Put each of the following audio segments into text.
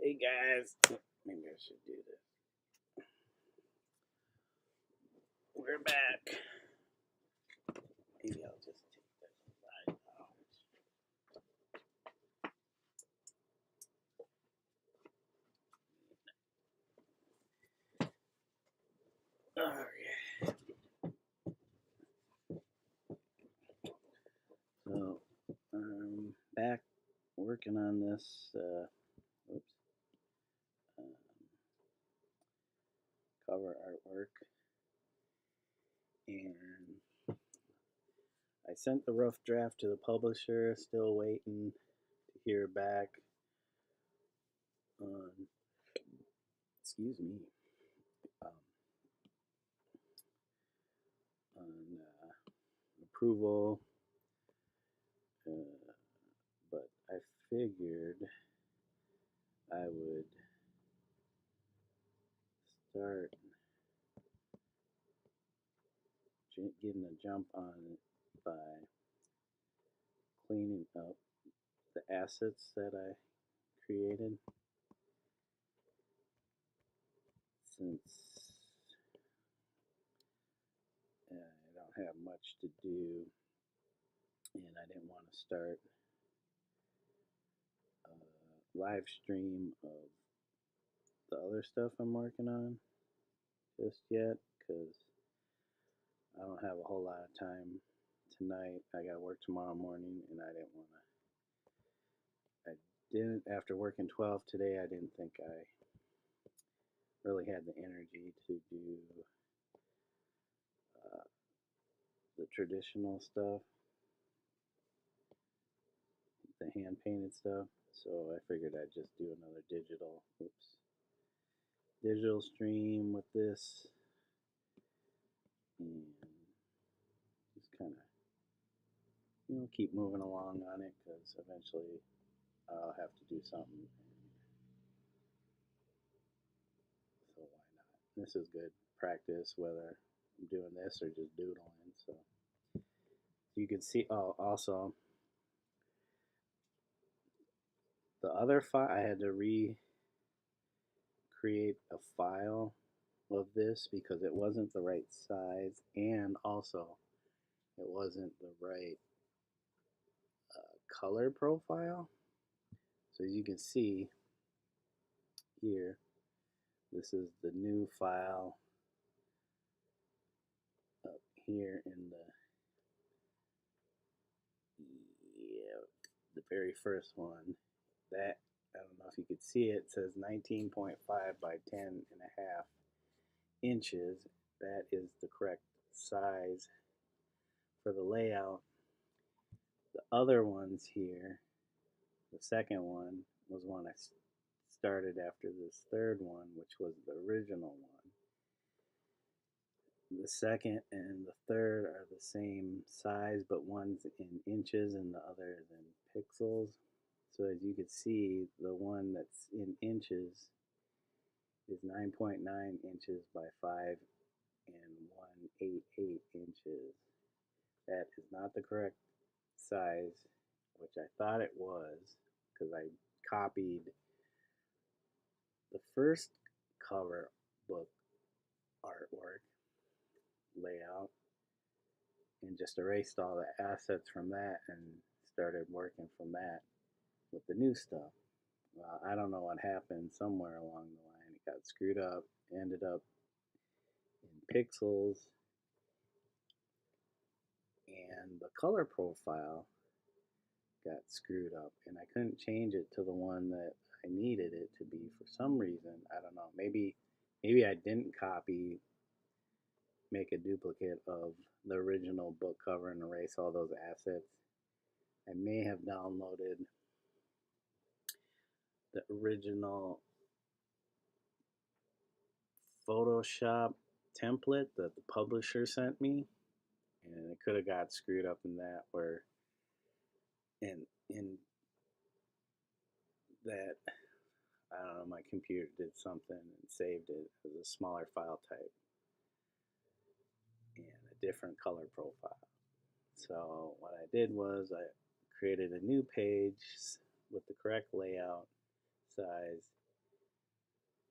Hey guys, maybe I should do this. We're back. Maybe I'll just take this side out. Okay. So I'm back working on this. Um, cover artwork, and I sent the rough draft to the publisher. Still waiting to hear back on. Excuse me. Um, on approval, but I figured I would start getting a jump on it by cleaning up the assets that I created, since I don't have much to do and I didn't want to start a live stream of the other stuff I'm working on just yet, because I don't have a whole lot of time tonight. I got work tomorrow morning, and I didn't want to. After working 12 today, I didn't think I really had the energy to do the traditional stuff, the hand painted stuff. So I figured I'd just do another digital stream with this, and just kind of keep moving along on it, because eventually I'll have to do something. So why not? This is good practice, whether I'm doing this or just doodling. So you can see. Oh, also the other file, I had to recreate a file of this because it wasn't the right size, and also it wasn't the right color profile. So as you can see here, this is the new file up here in the very first one. That, I don't know if you could see it, it says 19.5 by 10 and a half inches. That is the correct size for the layout. The other ones here, the second one was one I started after this third one, which was the original one. The second and the third are the same size, but one's in inches and the other is in pixels. So as you can see, the one that's in inches is 9.9 inches by 5 and 188 inches. That is not the correct size, which I thought it was, because I copied the first cover book artwork layout and just erased all the assets from that and started working from that with the new stuff. Well, I don't know what happened. Somewhere along the line it got screwed up, ended up in pixels, and the color profile got screwed up, and I couldn't change it to the one that I needed it to be for some reason. I don't know. Maybe I didn't make a duplicate of the original book cover and erase all those assets. I may have downloaded the original Photoshop template that the publisher sent me, and it could have got screwed up in that, where in that, I don't know, my computer did something and saved it as a smaller file type and a different color profile. So what I did was I created a new page with the correct layout size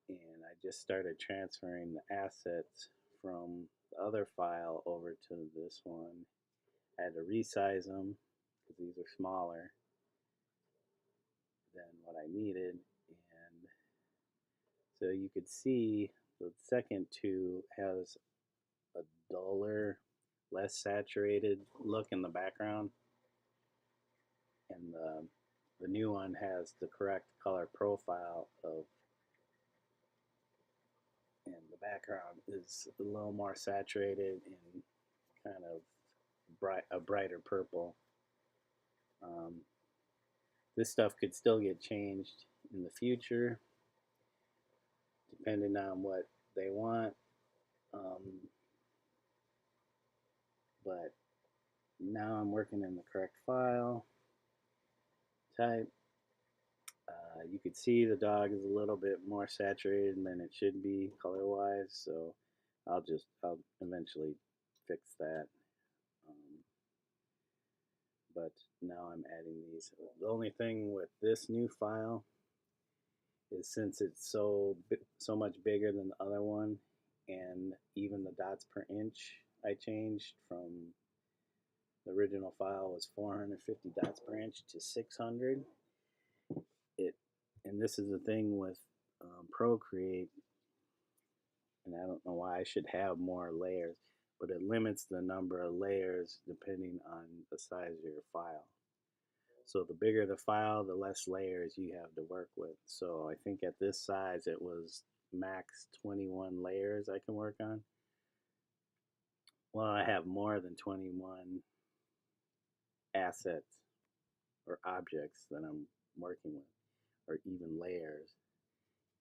and I just started transferring the assets from the other file over to this one. I had to resize them because these are smaller than what I needed, and so you could see the second two has a duller, less saturated look in the background, and the new one has the correct color profile of, and the background is a little more saturated and kind of a brighter purple. Um, this stuff could still get changed in the future depending on what they want. Um, but now I'm working in the correct file type. You could see the dog is a little bit more saturated than it should be color wise, so I'll eventually fix that. Um, but now I'm adding these. The only thing with this new file is since it's so much bigger than the other one, and even the dots per inch I changed from the original file was 450 dots per inch to 600. It and this is the thing with Procreate, and I don't know why I should have more layers, but it limits the number of layers depending on the size of your file. So the bigger the file, the less layers you have to work with. So I think at this size it was max 21 layers I can work on. Well, I have more than 21 assets or objects that I'm working with, or even layers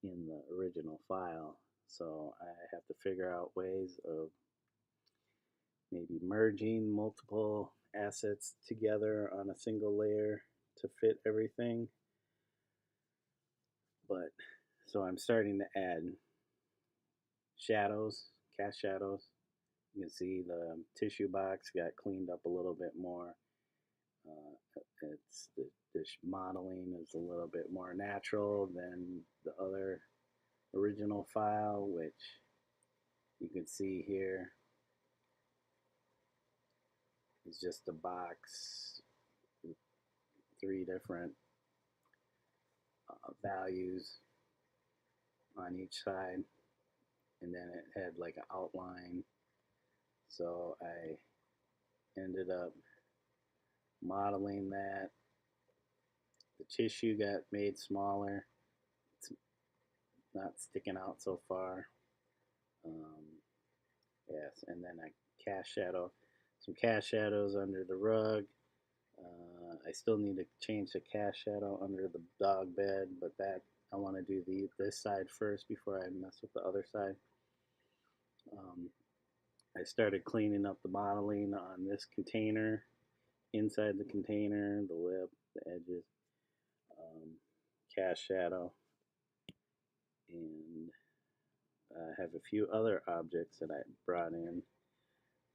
in the original file. So I have to figure out ways of maybe merging multiple assets together on a single layer to fit everything. But so I'm starting to add shadows, cast shadows. You can see the tissue box got cleaned up a little bit more. It's this modeling is a little bit more natural than the other original file, which you can see here is just a box with 3 different values on each side, and then it had like an outline. So I ended up modeling that. The tissue got made smaller. It's not sticking out so far. Yes, and then I cast shadow, some cast shadows under the rug. I still need to change the cast shadow under the dog bed, but that I want to do this side first before I mess with the other side. I started cleaning up the modeling on this container, inside the container, the lip, the edges, cast shadow, and I have a few other objects that I brought in.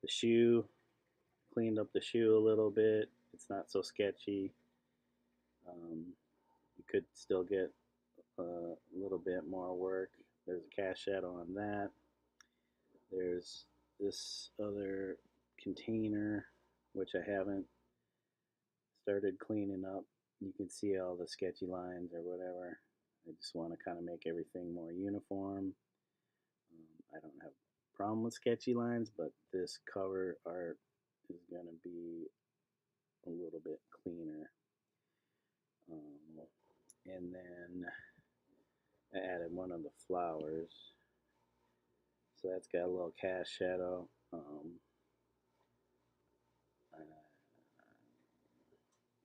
The shoe, cleaned up the shoe a little bit. It's not so sketchy. You could still get a little bit more work. There's a cast shadow on that. There's this other container, which I haven't started cleaning up. You can see all the sketchy lines or whatever. I just want to kind of make everything more uniform. I don't have a problem with sketchy lines, but this cover art is going to be a little bit cleaner. And then I added one of the flowers. So that's got a little cast shadow. I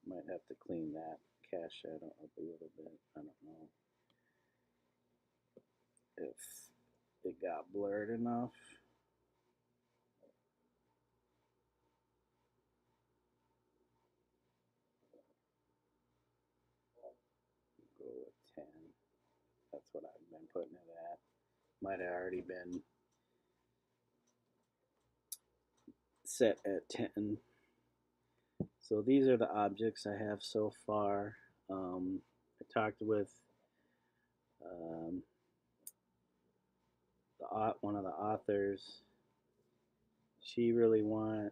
might have to clean that cast shadow up a little bit. I don't know if it got blurred enough. Go with 10. That's what I've been putting it at. Might have already been set at 10. So these are the objects I have so far. I talked with one of the authors, she really wanted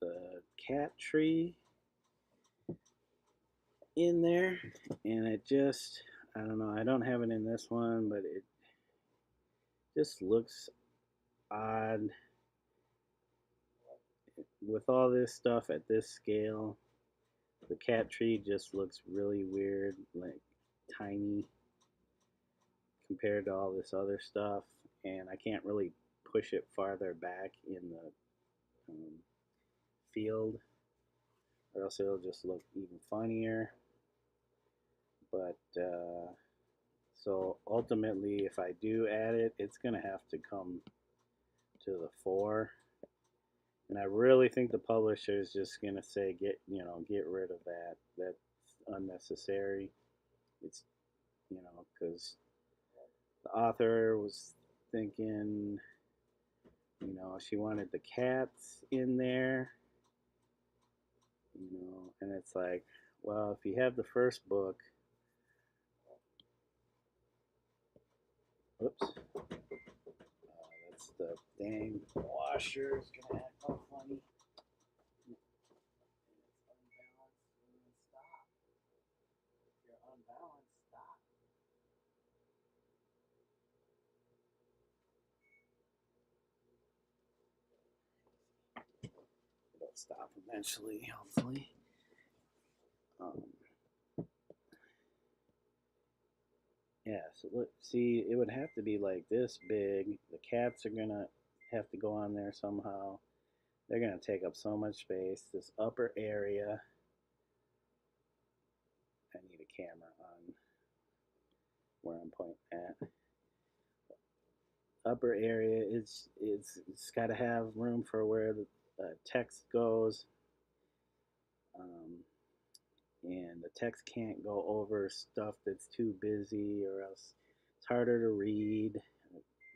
the cat tree in there, and it just, I don't know, I don't have it in this one, but it just looks odd with all this stuff at this scale. The cat tree just looks really weird, like tiny compared to all this other stuff, and I can't really push it farther back in the field, or else it'll just look even funnier. But so ultimately, if I do add it, it's gonna have to come to the fore, and I really think the publisher is just gonna say get rid of that. That's unnecessary. It's because the author was thinking, she wanted the cats in there, and it's like, well, if you have the first book, oops, that's the dang washer is gonna act all funny. Stop. If you're unbalanced, stop. It'll stop eventually, hopefully. Um, yeah, so look, see, it would have to be like this big. The cats are gonna have to go on there somehow. They're gonna take up so much space. This upper area, I need a camera on where I'm pointing at. Upper area it's got to have room for where the text goes, um, and the text can't go over stuff that's too busy, or else it's harder to read,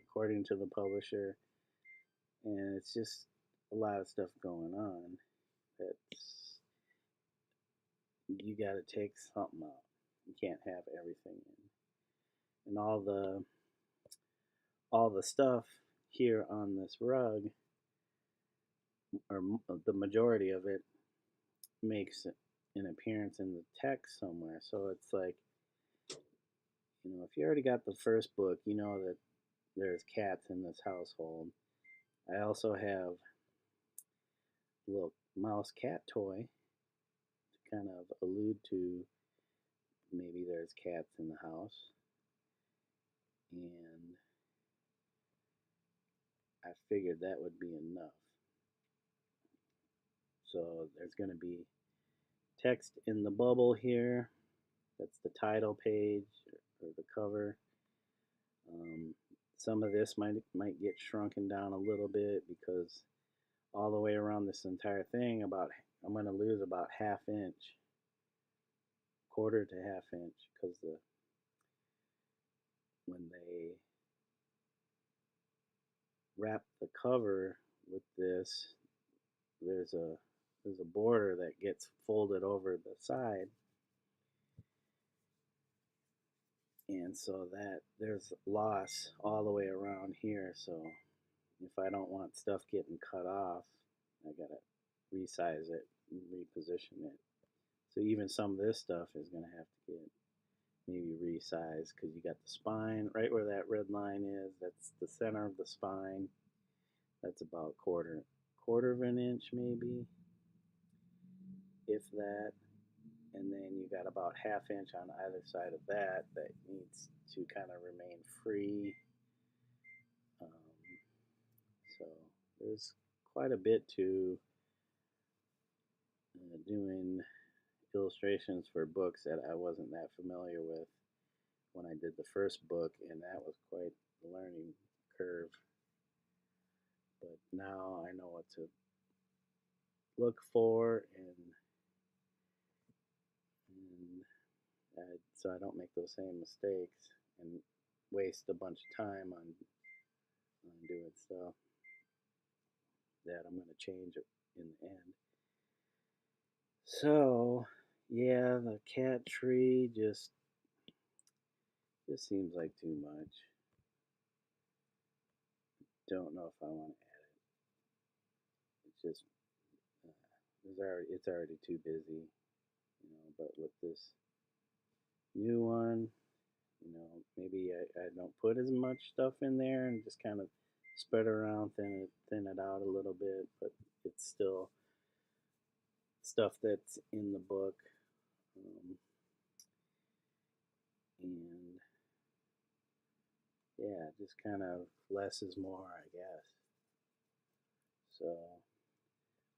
according to the publisher. And it's just a lot of stuff going on that's you got to take something out. You can't have everything in, and all the stuff here on this rug, or the majority of it, makes an appearance in the text somewhere. So it's like, if you already got the first book, you know that there's cats in this household. I also have a little mouse cat toy to kind of allude to maybe there's cats in the house. And I figured that would be enough. So there's going to be text in the bubble here. That's the title page or the cover. Um, some of this might get shrunken down a little bit because all the way around this entire thing, I'm going to lose about half inch, quarter to half inch, because when they wrap the cover with this, there's a border that gets folded over the side, and so that there's loss all the way around here. So if I don't want stuff getting cut off, I gotta resize it and reposition it. So even some of this stuff is gonna have to get maybe resized, because you got the spine right where that red line is. That's the center of the spine. That's about quarter of an inch maybe, if that. And then you got about half inch on either side of that needs to kind of remain free. Um, so there's quite a bit to doing illustrations for books that I wasn't that familiar with when I did the first book, and that was quite a learning curve. But now I know what to look for, and so I don't make those same mistakes and waste a bunch of time on doing stuff that I'm going to change in the end. So, yeah, the cat tree just This seems like too much. Don't know if I want to add it. It's just it's already too busy, you know. But with this new one, you know, maybe I don't put as much stuff in there and just kind of spread around, thin it out a little bit, but it's still stuff that's in the book. Um, and yeah, just kind of less is more, I guess. So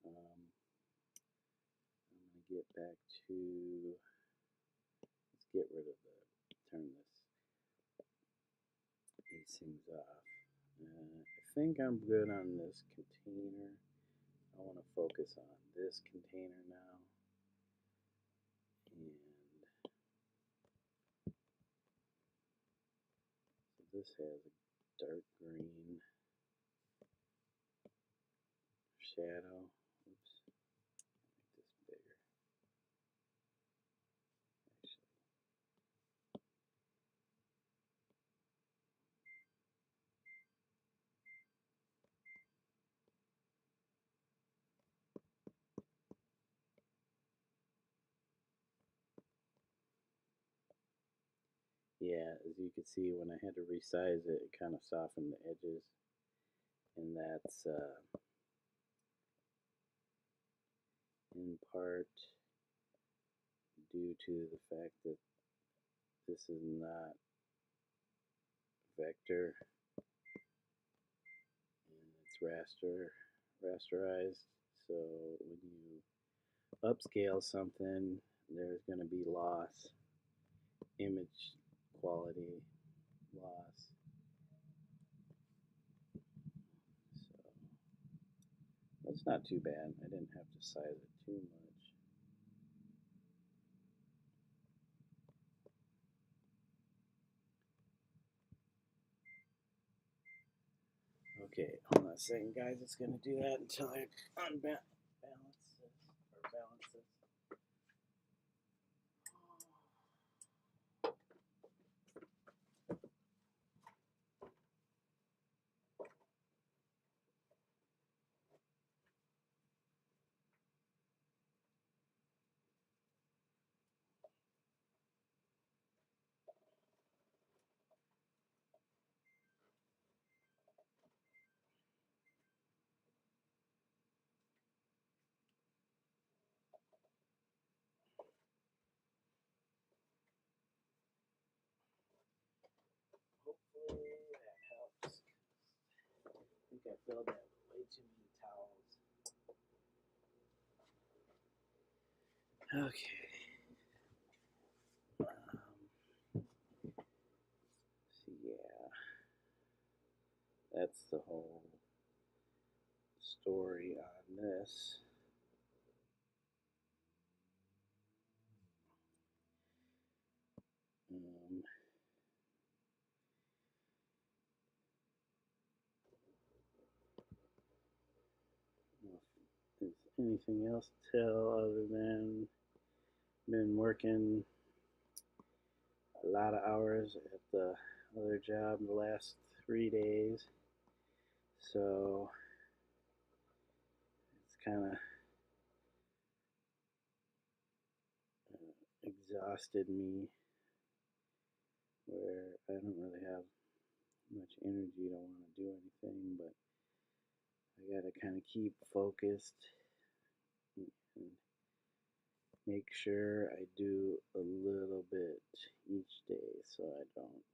um, I'm gonna get back to let's get rid of turn these things off. I think I'm good on this container. I want to focus on this container now. And so this has a dark green shadow. Oops, make this bigger. Actually, yeah, as you can see, when I had to resize it, it kind of softened the edges, and that's in part due to the fact that this is not vector and it's rasterized. So when you upscale something, there's going to be loss, image quality loss. So that's not too bad. I didn't have to size it too much. Okay, hold on a second, guys. It's going to do that until I unbalance this or balance this. Hopefully that helps. I think I filled that with way too many towels. Okay. So yeah, that's the whole story on this. Um, if there's anything else to tell other than been working a lot of hours at the other job the last 3 days, so it's kind of exhausted me where I don't really have much energy to want to do anything, but I got to kind of keep focused and make sure I do a little bit each day so I don't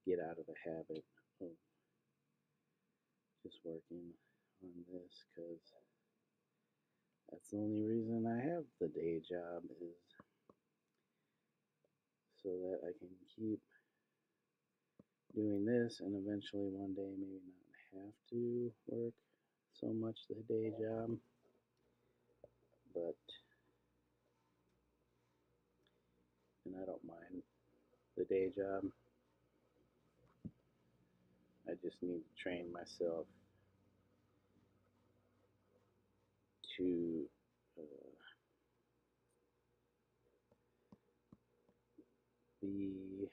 get out of the habit of just working on this, because that's the only reason I have the day job, is so that I can keep doing this and eventually one day maybe not have to work so much the day job. But and I don't mind the day job. I just need to train myself to be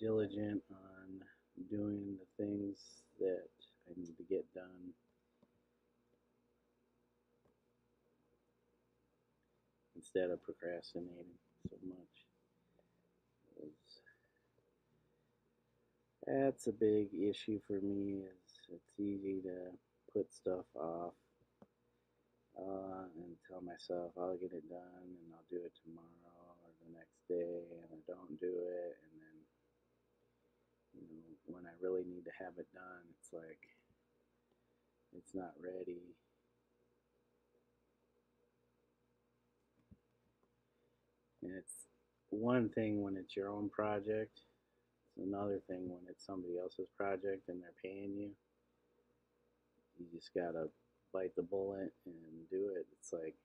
diligent on doing the things that I need to get done instead of procrastinating so much. That's a big issue for me. Is it's easy to put stuff off and tell myself I'll get it done and I'll do it tomorrow or the next day, and I don't do it, and then when I really need to have it done, it's like it's not ready. And it's one thing when it's your own project. It's another thing when it's somebody else's project and they're paying you. You just gotta bite the bullet and do it. It's like,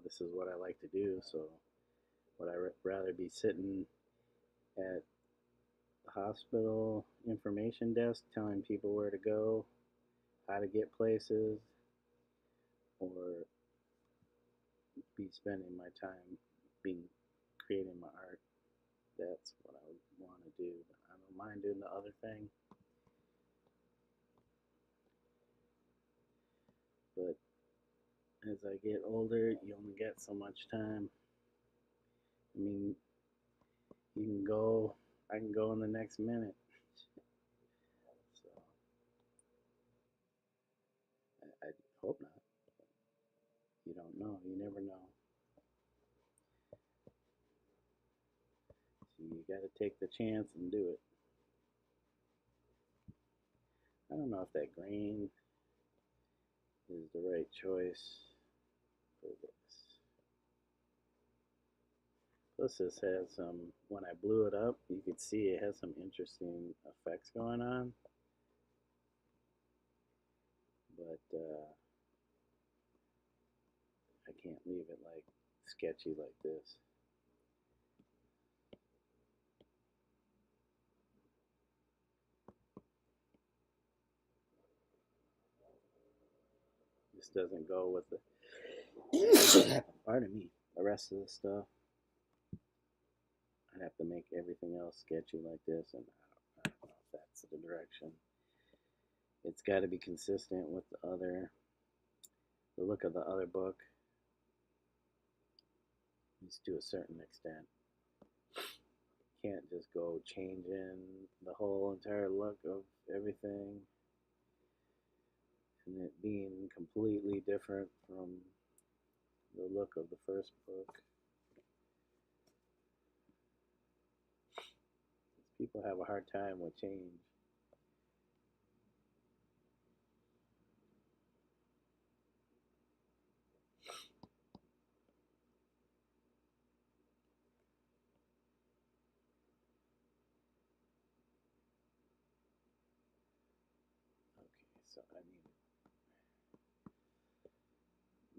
this is what I like to do. So would I rather be sitting at the hospital information desk telling people where to go, how to get places, or be spending my time being creating my art? That's what I would want to do. I don't mind doing the other thing, but as I get older, you only get so much time. I mean, you can go, I can go in the next minute. So I hope not. You don't know. You never know. So you got to take the chance and do it. I don't know if that green is the right choice for this. Plus, this has some, when I blew it up, you could see it has some interesting effects going on. But I can't leave it like sketchy like this. This doesn't go with the, pardon me, the rest of the stuff. I'd have to make everything else sketchy like this, and I don't know if that's the direction. It's got to be consistent with the look of the other book, at least to a certain extent. Can't just go changing the whole entire look of everything and it being completely different from the look of the first book. People have a hard time with change. Okay, so I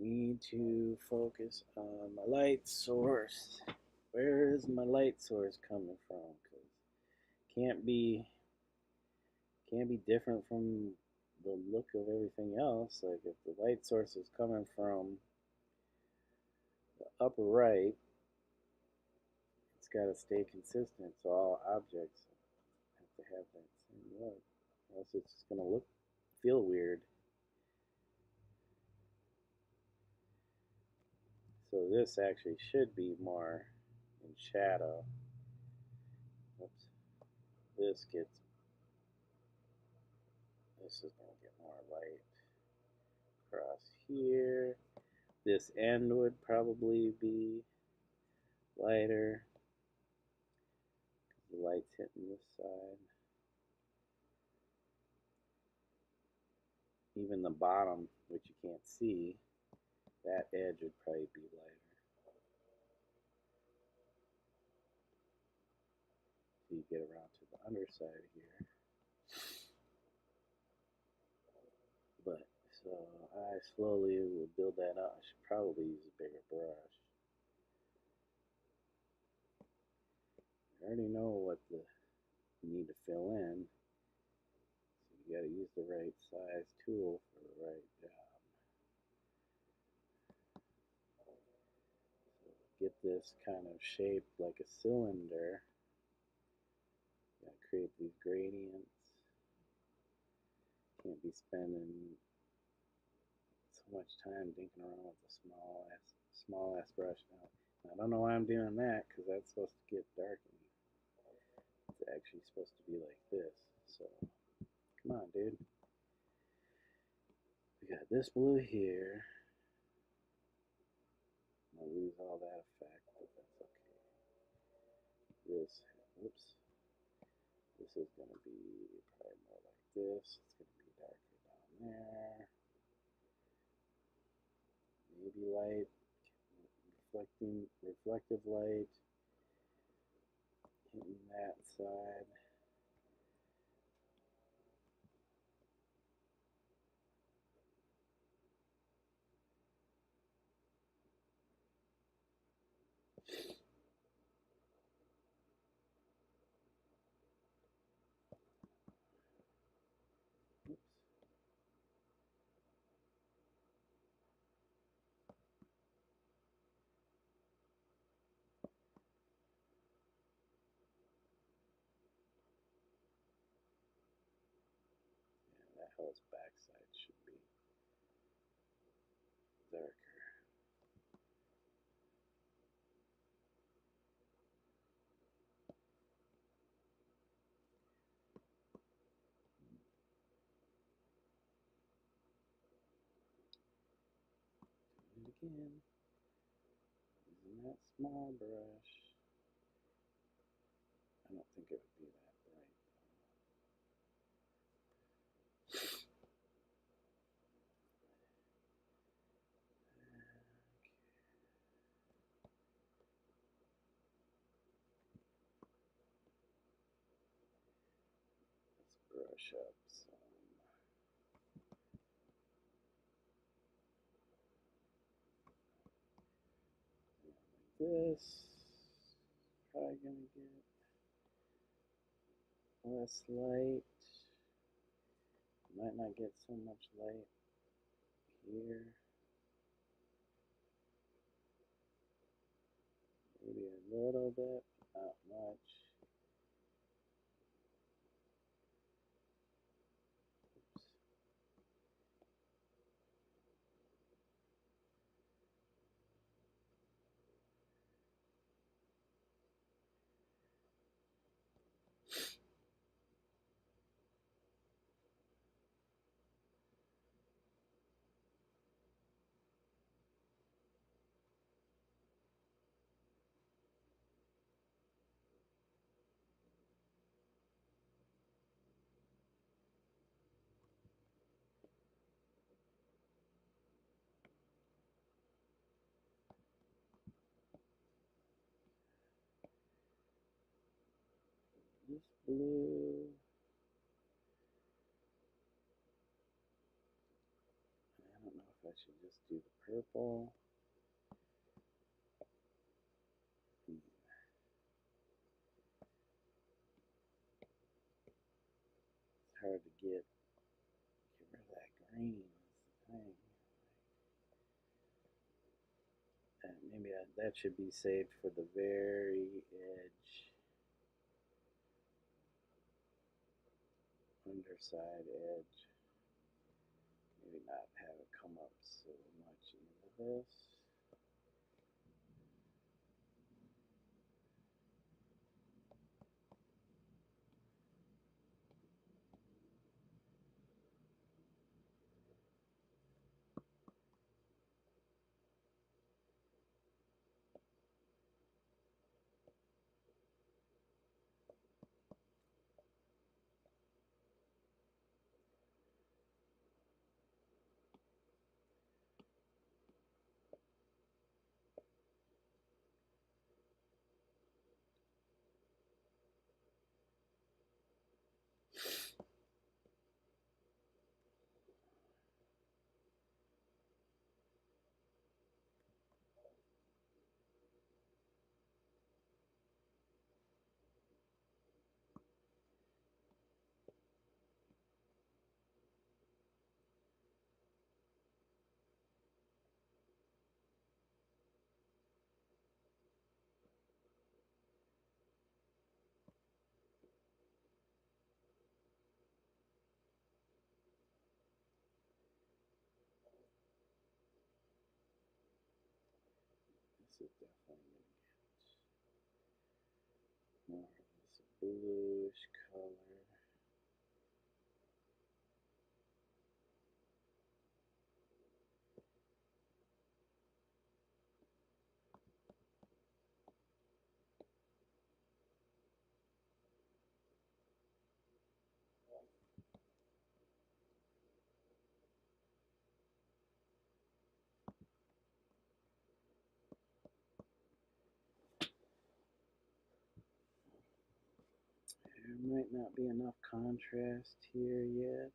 need to focus on my light source. Where is my light source coming from? Because can't be different from the look of everything else. Like if the light source is coming from the upper right, it's got to stay consistent. So all objects have to have that same look, or else it's just gonna feel weird. So this actually should be more in shadow. Oops. This gets, this is going to get more light across here. This end would probably be lighter. The light's hitting this side. Even the bottom, which you can't see, that edge would probably be lighter. So you get around to the underside here. But so I slowly will build that up. I should probably use a bigger brush. I already know what you need to fill in. So you got to use the right size tool for the right job. So get this kind of shaped like a cylinder. create these gradients. Can't be spending so much time dinking around with a small ass brush. Now, I don't know why I'm doing that because that's supposed to get darkening. It's actually supposed to be like this. So come on, dude. We got this blue here. I'm gonna lose all that effect, but that's okay. This, whoops. This is gonna be probably more like this. It's gonna be darker down there. Maybe light, reflective light hitting that side. Oops. Yeah, that whole backside should be darker. Do it again. Using that small brush. I don't think it would be that bright. Let's brush up some. Like this. Probably gonna get less light. Might not get so much light here. Maybe a little bit, but not much. Oops. This blue. I don't know if I should just do the purple. It's hard to get rid of that green. That's the thing. Maybe that should be saved for the very edge, underside edge. Maybe not have it come up so much into this. is definitely going to get more of this bluish color. There might not be enough contrast here yet.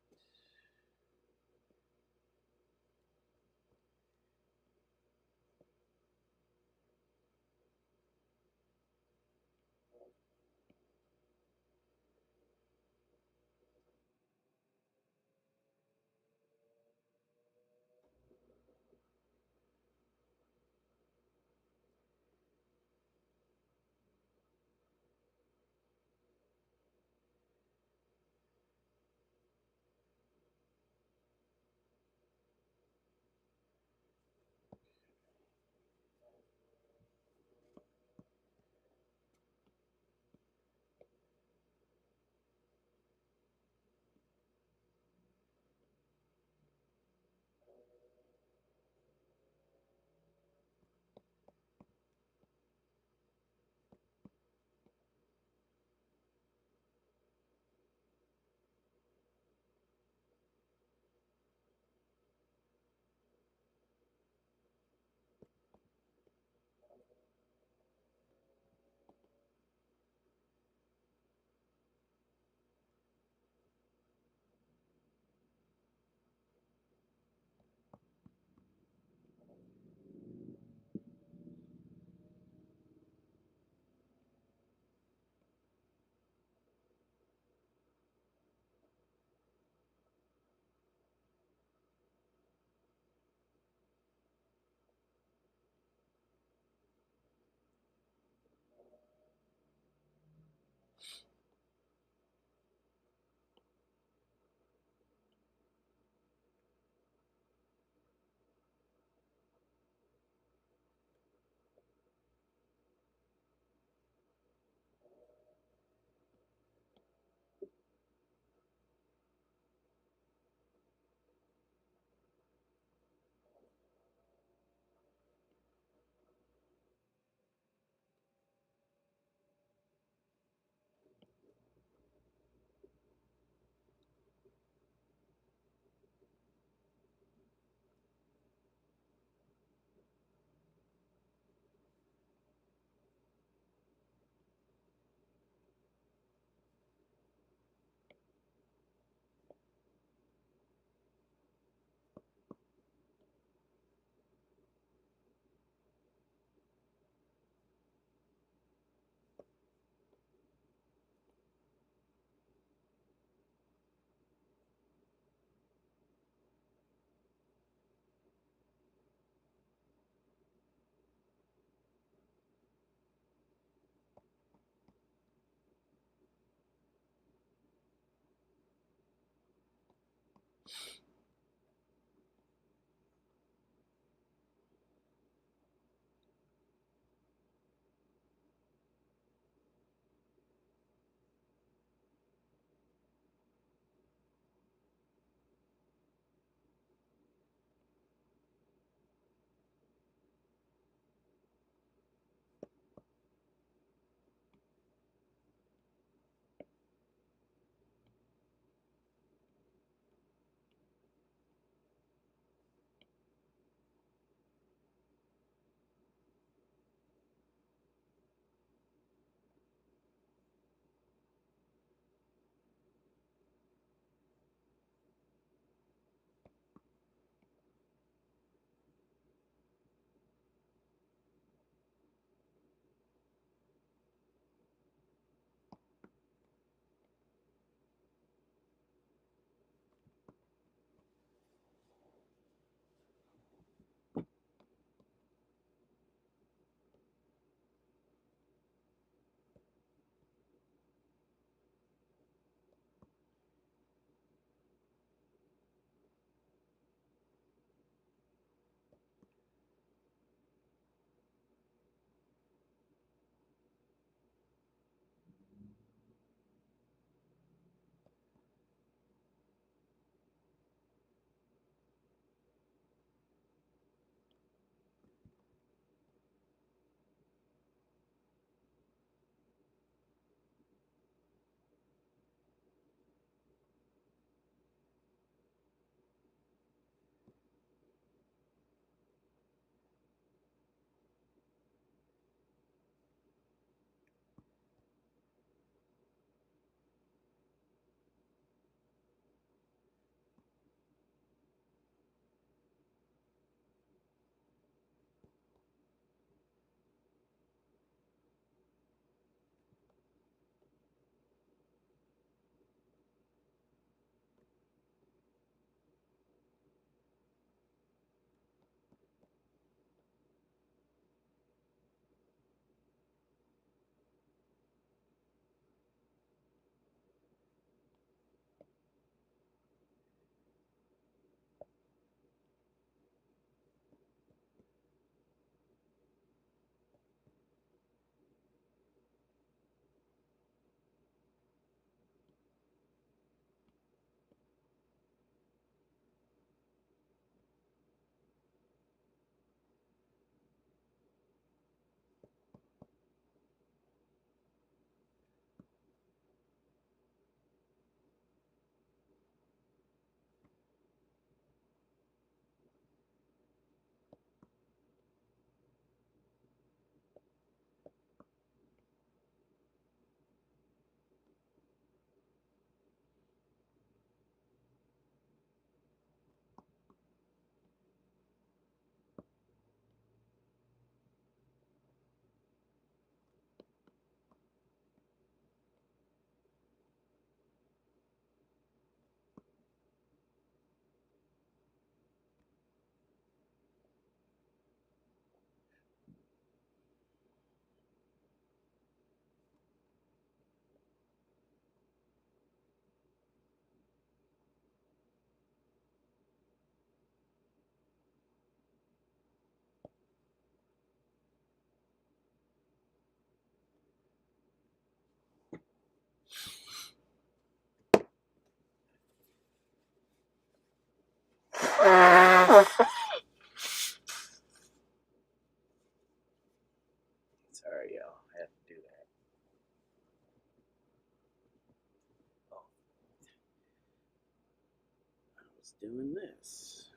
it's doing this. I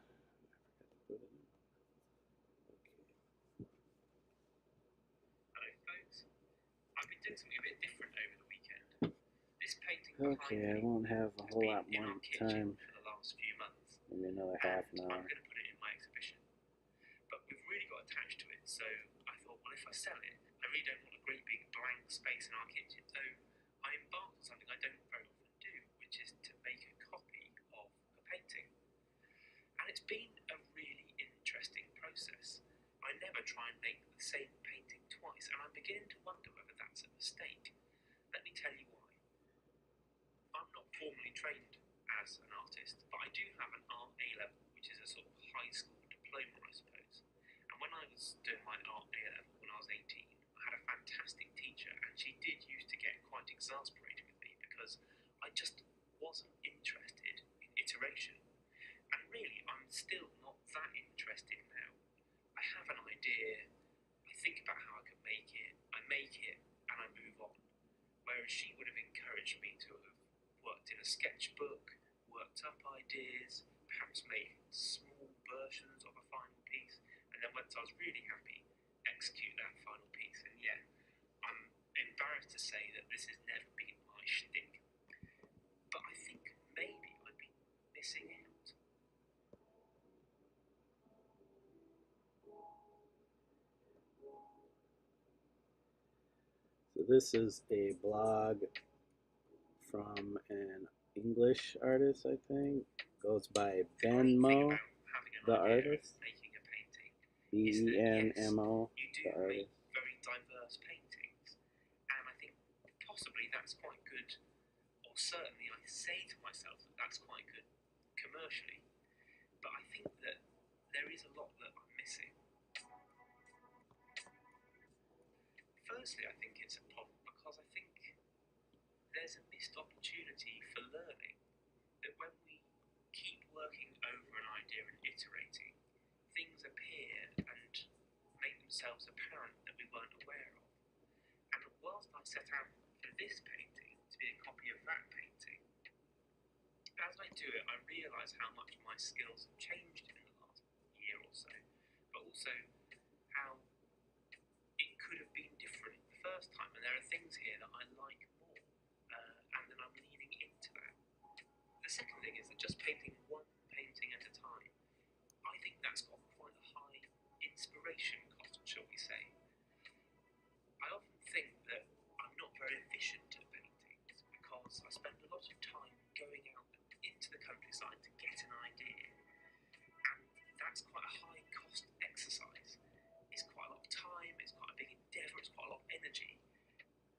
forgot to put it in. Hello folks, I've been doing something a bit different over the weekend. This painting Okay, I won't have a whole lot more time. For the last few months. Maybe another half an hour. I'm going to put it in my exhibition. But we've really got attached to it, so I thought, well, if I sell it, I really don't want a great big blank space in our kitchen. So I embarked on something I don't very often do, which is to make a copy of a painting. And it's been a really interesting process. I never try and make the same painting twice, and I'm beginning to wonder whether that's a mistake. Let me tell you why. I'm not formally trained as an artist, but I do have an art A level, which is a sort of high school diploma, I suppose. And when I was doing my art A level when I was 18, I had a fantastic teacher, and she did used to get quite exasperated with me because I just wasn't interested in iteration. And really, I'm still not that interested now. I have an idea, I think about how I can make it, and I move on. Whereas she would have encouraged me to have worked in a sketchbook, worked up ideas, perhaps made small versions of a final piece, and then once I was really happy, execute that final piece. And yeah, I'm embarrassed to say that this has never been my shtick. But I think maybe I've been missing out. So this is a blog from an English artist, I think. Goes by Benmo, the artist. Benmo, the artist. Very diverse paintings, and I think possibly that's quite good, or certainly I say to myself that that's quite good commercially. But I think that there is a lot that I'm missing. Firstly, I think it's a problem because I think there's a missed opportunity for learning. That when we keep working over an idea and iterating, things appear and make themselves apparent that we weren't aware of. And whilst I set out for this painting to be a copy of that painting, as I do it, I realise how much my skills have changed in the last year or so, but also how it could have been different the first time. And there are things here that I like more, and then I'm leaning into that. The second thing is that just painting one painting at a time, I think that's got quite a high inspiration cost, shall we say. I often think that I'm not very efficient at paintings because I spend a lot of time going out into the countryside to get an idea, and that's quite a high cost exercise. It's quite a lot of time, it's quite a big endeavour, it's quite a lot of energy,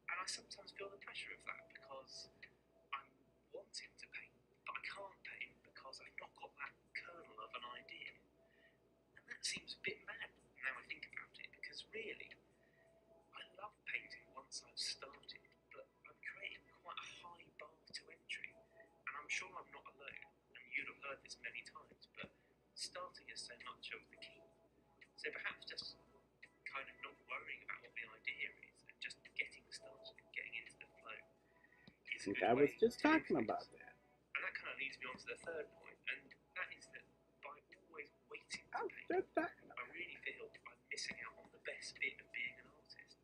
and I sometimes feel the pressure of that because I'm wanting to paint, but I can't paint because I've not got that kernel of an idea. And that seems a bit mad now I think about it, because really, I love painting once I've started, but I'm creating quite a high bar to entry, and I'm sure I'm not alone, and you'd have heard this many times, but starting is so much of the key. So perhaps just kind of not worrying about what the idea is and just getting started and getting into the flow is a good way. I was just talking about that. And that kind of leads me on to the third point, and that is that by always waiting to paint, I really feel I'm missing out on the best bit of being an artist.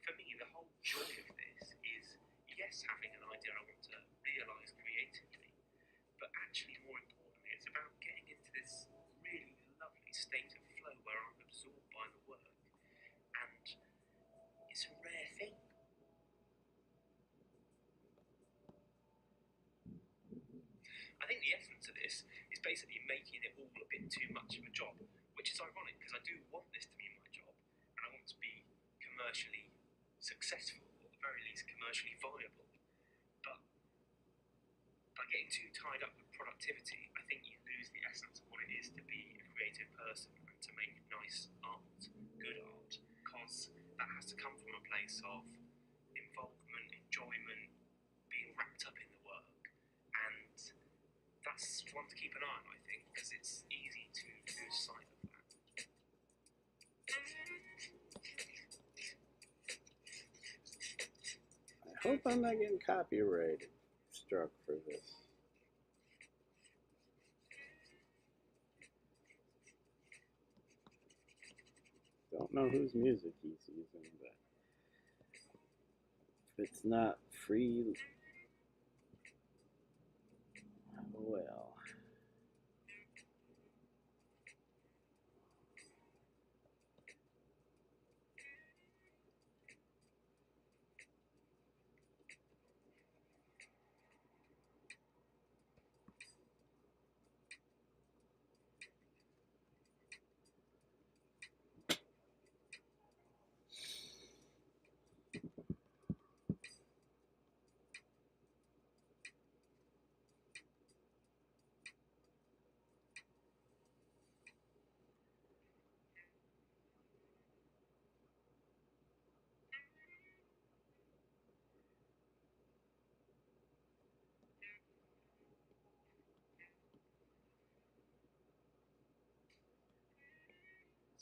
For me, the whole joy of this is, yes, having an idea I want to realise creatively, but actually more importantly, it's about getting into this really lovely state of flow where I'm absorbed by the work, and it's a rare thing. I think the essence of this is basically making it all a bit too much of a job, which is ironic because I do want this to be my job, and I want to be commercially successful, or at the very least commercially viable. But by getting too tied up with productivity, I think you lose the essence of what it is to be a creative person and to make nice art, good art, because that has to come from a place of involvement, enjoyment, being wrapped up in the work, and that's one to keep an eye on, I think, because it's easy to lose sight of that. I hope I'm not getting copyright struck for this. Don't know whose music he's using, but if it's not free, oh well.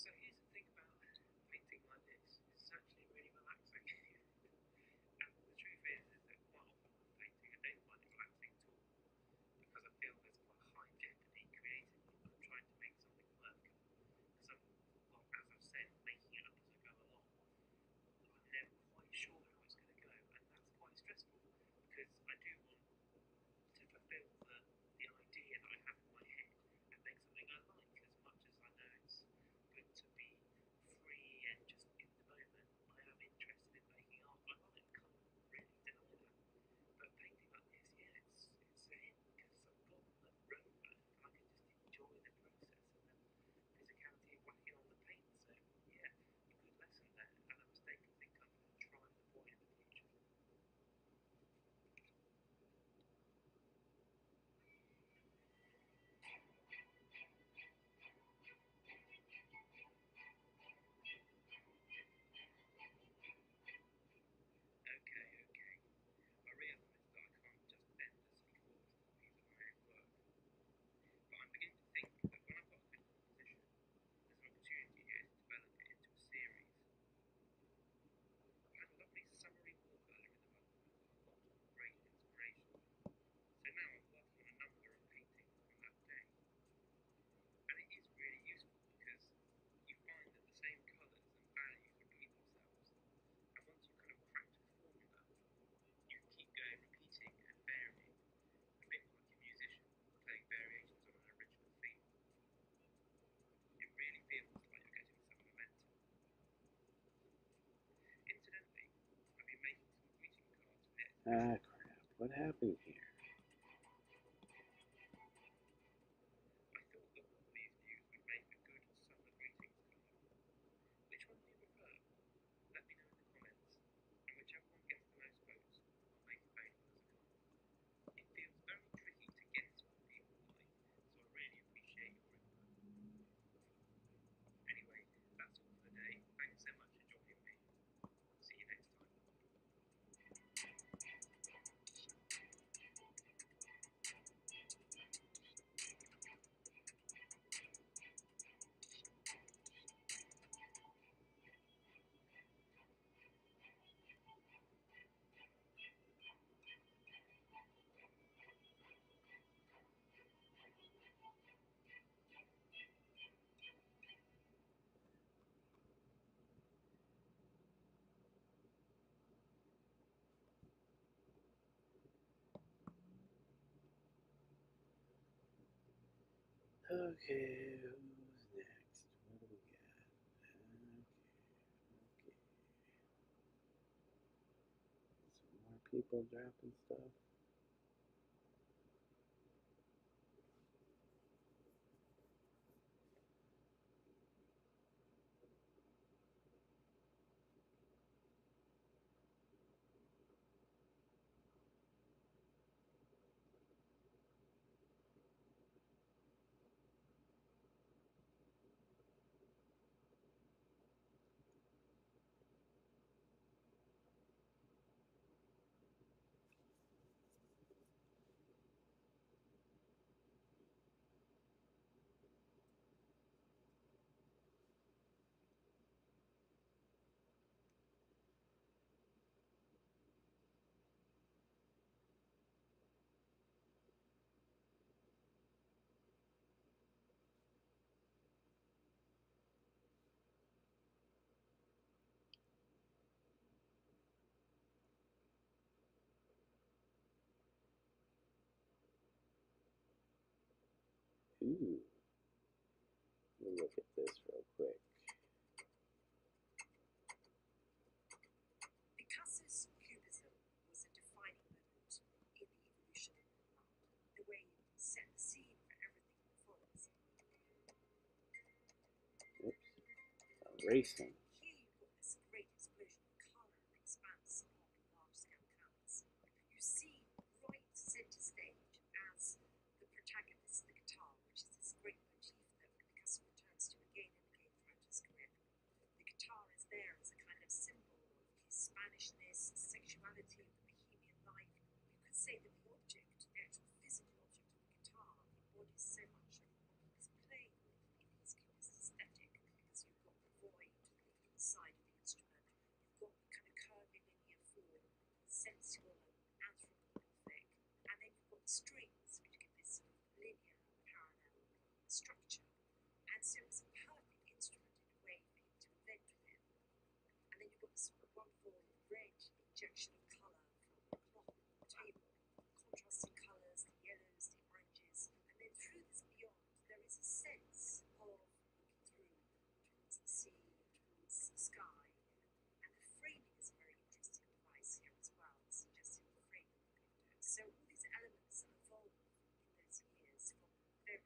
So here's the thing about painting like this. It's actually really relaxing. And the truth is that quite often with painting, I don't find it relaxing at all because I feel there's quite a high jeopardy creatively when I'm trying to make something work. Because I'm, well, as I've said, making it up as I go along. I'm never quite sure how it's going to go, and that's quite stressful because I do want to fulfill the idea that I have in my head and make something I like as much as I know it's good to be free and just in the moment. I am interested in making art. I might can't really deny that. But painting like this, yeah, it's a hit because I've got the road back and I can just enjoy the process and the physicality of whacking on the paint. So yeah, a good lesson there and a mistake I think I'm going to try and avoid in the future. Okay, okay. I realise that I can't just endlessly force copies of my own work, but I'm beginning to think that when I've got a good composition, there's an opportunity here to develop it into a series. I had a lovely summery walk earlier in the month and got a lot of great inspiration. So now I'm working on a number of paintings from that day. And it is really useful because you find that the same colours and values repeat themselves. And once you've kind of cracked a formula, you can keep going, repeating and varying, a bit like a musician playing variations on an original theme. It really feels like you're getting some momentum. Incidentally, I've been making some greeting cards for Ed. Ah, crap. What happened here? I thought that all these views would make a good summer greetings card. Which one do you prefer? Let me know in the comments, and whichever one gets the most votes, I'll make available as a card. It feels very tricky to guess what people like, so I really appreciate your input. Anyway, that's all for the day. Thanks so much for joining me. See you next time. Okay, who's next? What do we got? Okay. Some more people dropping stuff. Ooh, let me look at this real quick. Picasso's Cubism was a defining moment in the evolution of art, the way it set the scene for everything that follows. Oops, erasing. Here you've got this great explosion of colour and expanse upon large-scale canvas. You see right centre stage as the protagonist, the guitar, which is this great motif that Picasso returns to again and again throughout his career. The guitar is there as a kind of symbol of his Spanishness, sexuality, of the bohemian life. You could say that the object, the actual physical object of the guitar, embodies so much of what he was playing with in his cubist aesthetic, because you've got the void inside of the instrument, you've got the kind of curvy linear form, sensual and anthropomorphic, and then you've got the strings, which give this sort of linear, parallel structure. And so it's a perfect instrument in a way for him to invent with. And then you've got this wonderful red injection of colour from the cloth on the table, contrasting colours, the yellows, the oranges, and then through this beyond, there is a sense of looking through towards the sea, towards the sky, and the framing is a very interesting device here as well, suggesting the framing of the window. So all these elements evolve in those years from very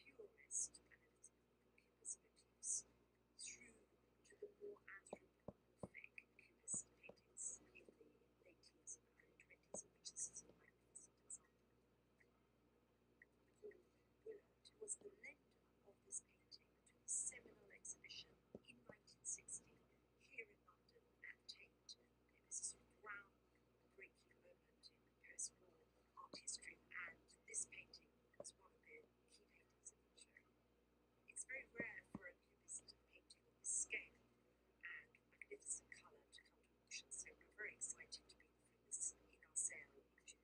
purist analytical cubist motifs through to the more anthropomorphic cubist paintings in the late teens and early 20s, of which this is a magnificent example. Paul Willard was the lender of this painting to the seminal exhibition in 1960 here in London at Tate. It was a sort of groundbreaking moment in post-war art history, and this painting was one of the key paintings in the show. It's very rare for a cubist painting of this scale and magnificent colour to come to auction, so we're very excited to be offering this in our sale in June.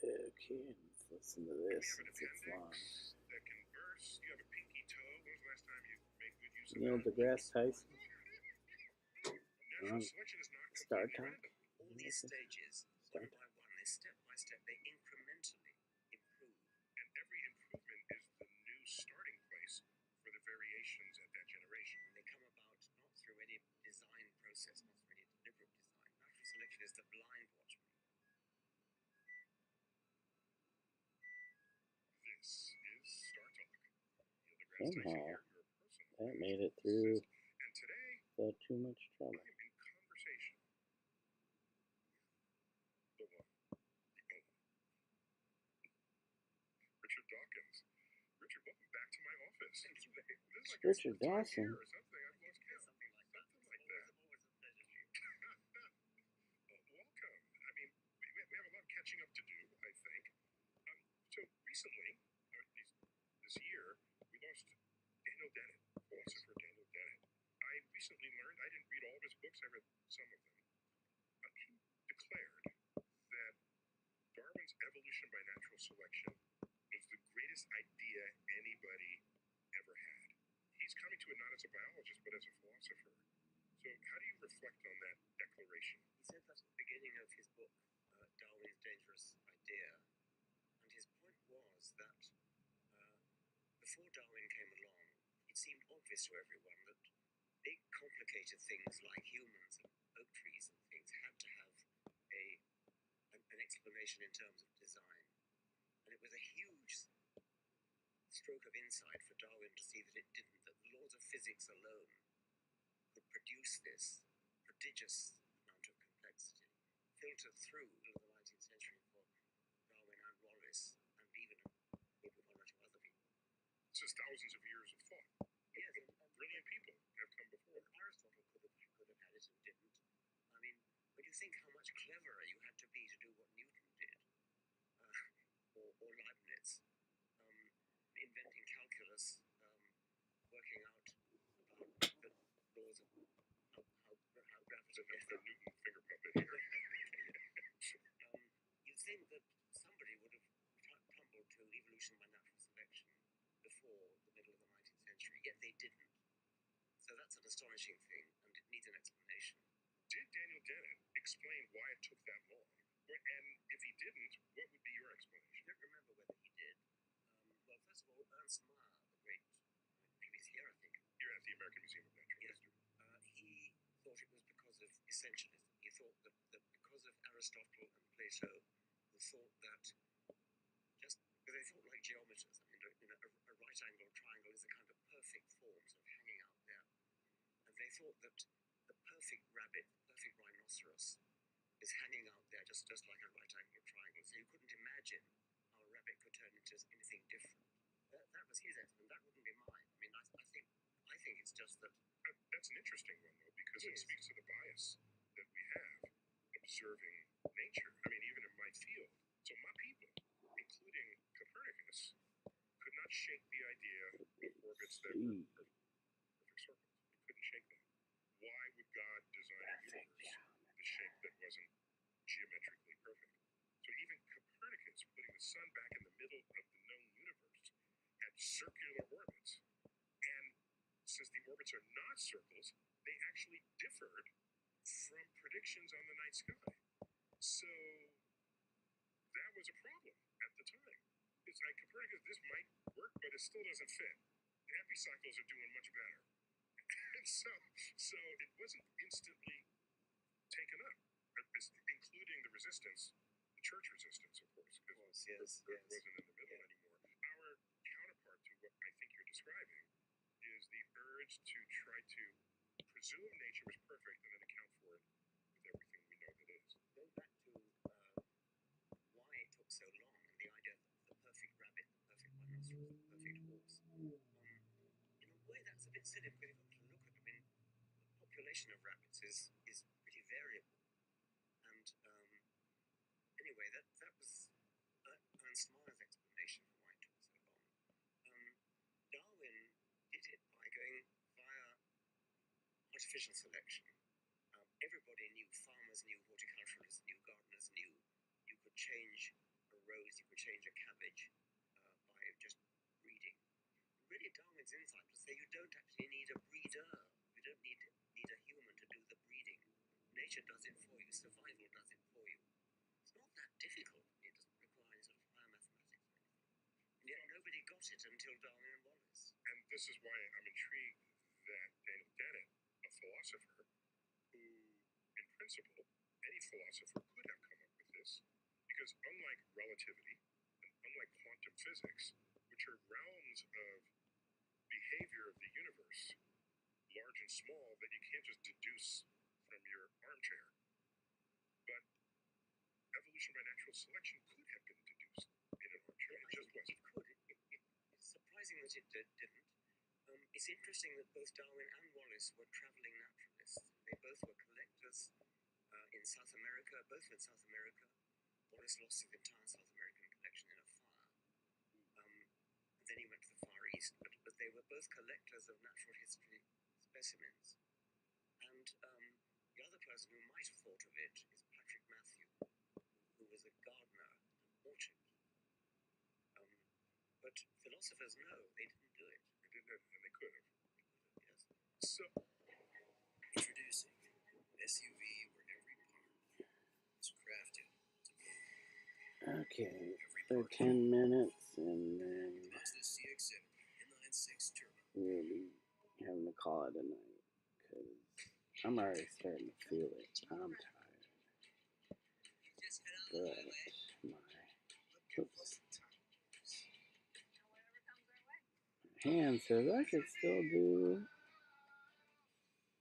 Okay, let's listen to this since it's long. That can burst. You have a pinky toe. When was the last time you made good use of Neil that? deGrasse Tyson. Natural selection is not Star completely Talk. random. All these stages, one by one, they step by step, they incrementally improve. And every improvement is the new starting place for the variations at that generation. And they come about not through any design process, not through any deliberate design. Natural selection is the blind watch me. This is Star Talk. Neil deGrasse Tyson Somehow, here, your personal that made it physicist. through And today, without too much trouble. I'm in conversation with the one, the only, Richard Dawkins. Richard, welcome back to my office. Thank you. This is like your Richard fourth time Dawson. here or something. I've lost count. Something like that. Something like that. Always a pleasure to you. Welcome. I mean, we have a lot of catching up to do, I think. So recently, this year, we lost Daniel Dennett, philosopher Daniel Dennett. I recently learned, I didn't read all of his books, I read some of them. He declared that Darwin's evolution by natural selection was the greatest idea anybody ever had. He's coming to it not as a biologist, but as a philosopher. So how do you reflect on that declaration? He said that at the beginning of his book, Darwin's Dangerous Idea, and his point was that before Darwin came along, it seemed obvious to everyone that big, complicated things like humans and oak trees and things had to have an explanation in terms of design. And it was a huge stroke of insight for Darwin to see that it didn't, that the laws of physics alone could produce this prodigious amount of complexity, filtered through to the 19th century for Darwin and Wallace, and even maybe one or two other people. This is thousands of years of thought. Yes, and Brilliant people have come before. and Aristotle could have had it and didn't. I mean, when you think how much cleverer you had to be to do what Newton did, or Leibniz, inventing calculus, working out about the laws of how gravity. Enough for Newton finger puppet here. evolution by natural selection before the middle of the 19th century, yet they didn't. So that's an astonishing thing, and it needs an explanation. Did Daniel Dennett explain why it took that long? And if he didn't, what would be your explanation? I don't remember whether he did. Well, first of all, Ernst Mayr, the great, he was here, I think. You're at the American Museum of Natural Yes. History. He thought it was because of essentialism. He thought that because of Aristotle and Plato, who thought that just because they thought like geometers. I mean, a right angle triangle is a kind of perfect form sort of hanging out there, and they thought that the perfect rabbit, the perfect rhinoceros, is hanging out there just like a right angle triangle. So you couldn't imagine how a rabbit could turn into anything different. That was his estimate. That wouldn't be mine. I mean, I think it's just that. That's an interesting one, though, because it speaks to the bias that we have observing nature. I mean, even in my field. So my people, including Copernicus, could not shake the idea of orbits that were perfect circles. We couldn't shake that. Why would God design a universe the shape that wasn't geometrically perfect? So even Copernicus, putting the sun back in the middle of the known universe, had circular orbits. And since the orbits are not circles, they actually differed from predictions on the night sky. So that was a problem at the time. It's like Copernicus, this might work, but it still doesn't fit. The epicycles are doing much better. And so it wasn't instantly taken up, including the resistance, the church resistance, of course, because it wasn't in the middle anymore. Our counterpart to what I think you're describing is the urge to try to presume nature was perfect and then account for it with everything we know that is. Going back to why it took so long, and the idea of the perfect rabbit, the perfect rhinoceros, the perfect horse. In a way, that's a bit silly because you've got to look at. I mean, the population of rabbits is pretty variable, and anyway, that was Ernst Mayr's explanation for why it took so long. Darwin did it by going via artificial selection. Everybody knew, farmers knew, horticulturalists knew, gardeners knew, you could change a rose, you could change a cabbage by just breeding. Really, Darwin's insight was say you don't actually need a breeder. You don't need a human to do the breeding. Nature does it for you. Survival does it for you. It's not that difficult. It doesn't require any sort of higher mathematics or anything. And yet nobody got it until Darwin and Wallace. And this is why I'm intrigued that Daniel Dennett, a philosopher, who, in principle, any philosopher could have come up with this, because unlike relativity and unlike quantum physics, which are realms of behavior of the universe, large and small, that you can't just deduce from your armchair, but evolution by natural selection could have been deduced in an armchair. It just wasn't. It could. It's surprising that it didn't. It's interesting that both Darwin and Wallace were traveling naturalists. They both were collectors in South America, both in South America. Wallace lost his entire South American collection in a fire. And then he went to the Far East. But they were both collectors of natural history specimens. And the other person who might have thought of it is Patrick Matthew, who was a gardener and an orchard keeper. But philosophers know they didn't do it. They didn't, and they could have. Yes. So, Introducing SUV where every part is crafted to move. Okay, Every for part 10 minutes, and then Mazda CX-70 inline-six turbo. we'll be having to call it a night, because I'm already starting to feel it. I'm tired. But my hand says I could still do.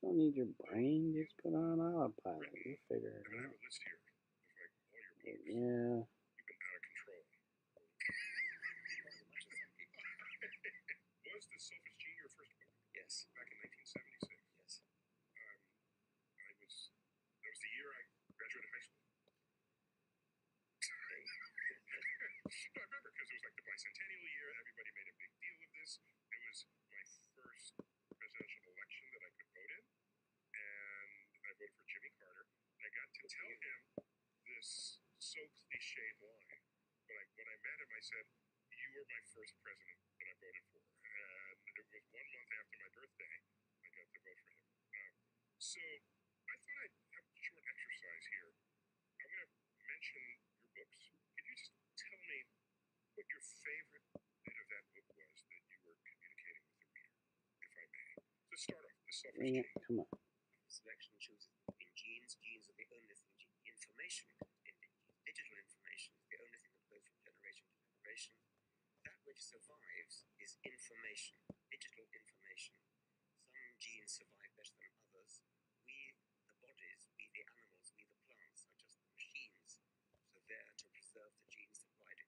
Don't need your brain, just put on autopilot. You'll figure it I have out. a list here of like all your books. Yeah. You've been out of control. Was The Selfish Gene your first book? Yes. Back in 1976. Yes. That was the year I graduated high school. I remember because it was like the bicentennial year. Everybody made a big deal of this. It was my first presidential election that I could vote in, and I voted for Jimmy Carter. And I got to tell him this so cliched line, but when I met him, I said, "You you were my first president that I voted for, and it was 1 month after my birthday I got to vote for him. So I thought I'd have a short exercise here. I'm going to mention your books. Can you just tell me what your favorite bit of that book was that you were communicating with the reader, if I may? To start off, The Selfish Dang it, Gene. come on. Selection chooses in genes. Genes are the only thing. Information, digital information, is the only thing that goes from generation to generation. That which survives is information, digital information. Some genes survive better than others. We, the bodies, we, the animals, we, the plants, are just the machines. So there to preserve the genes that ride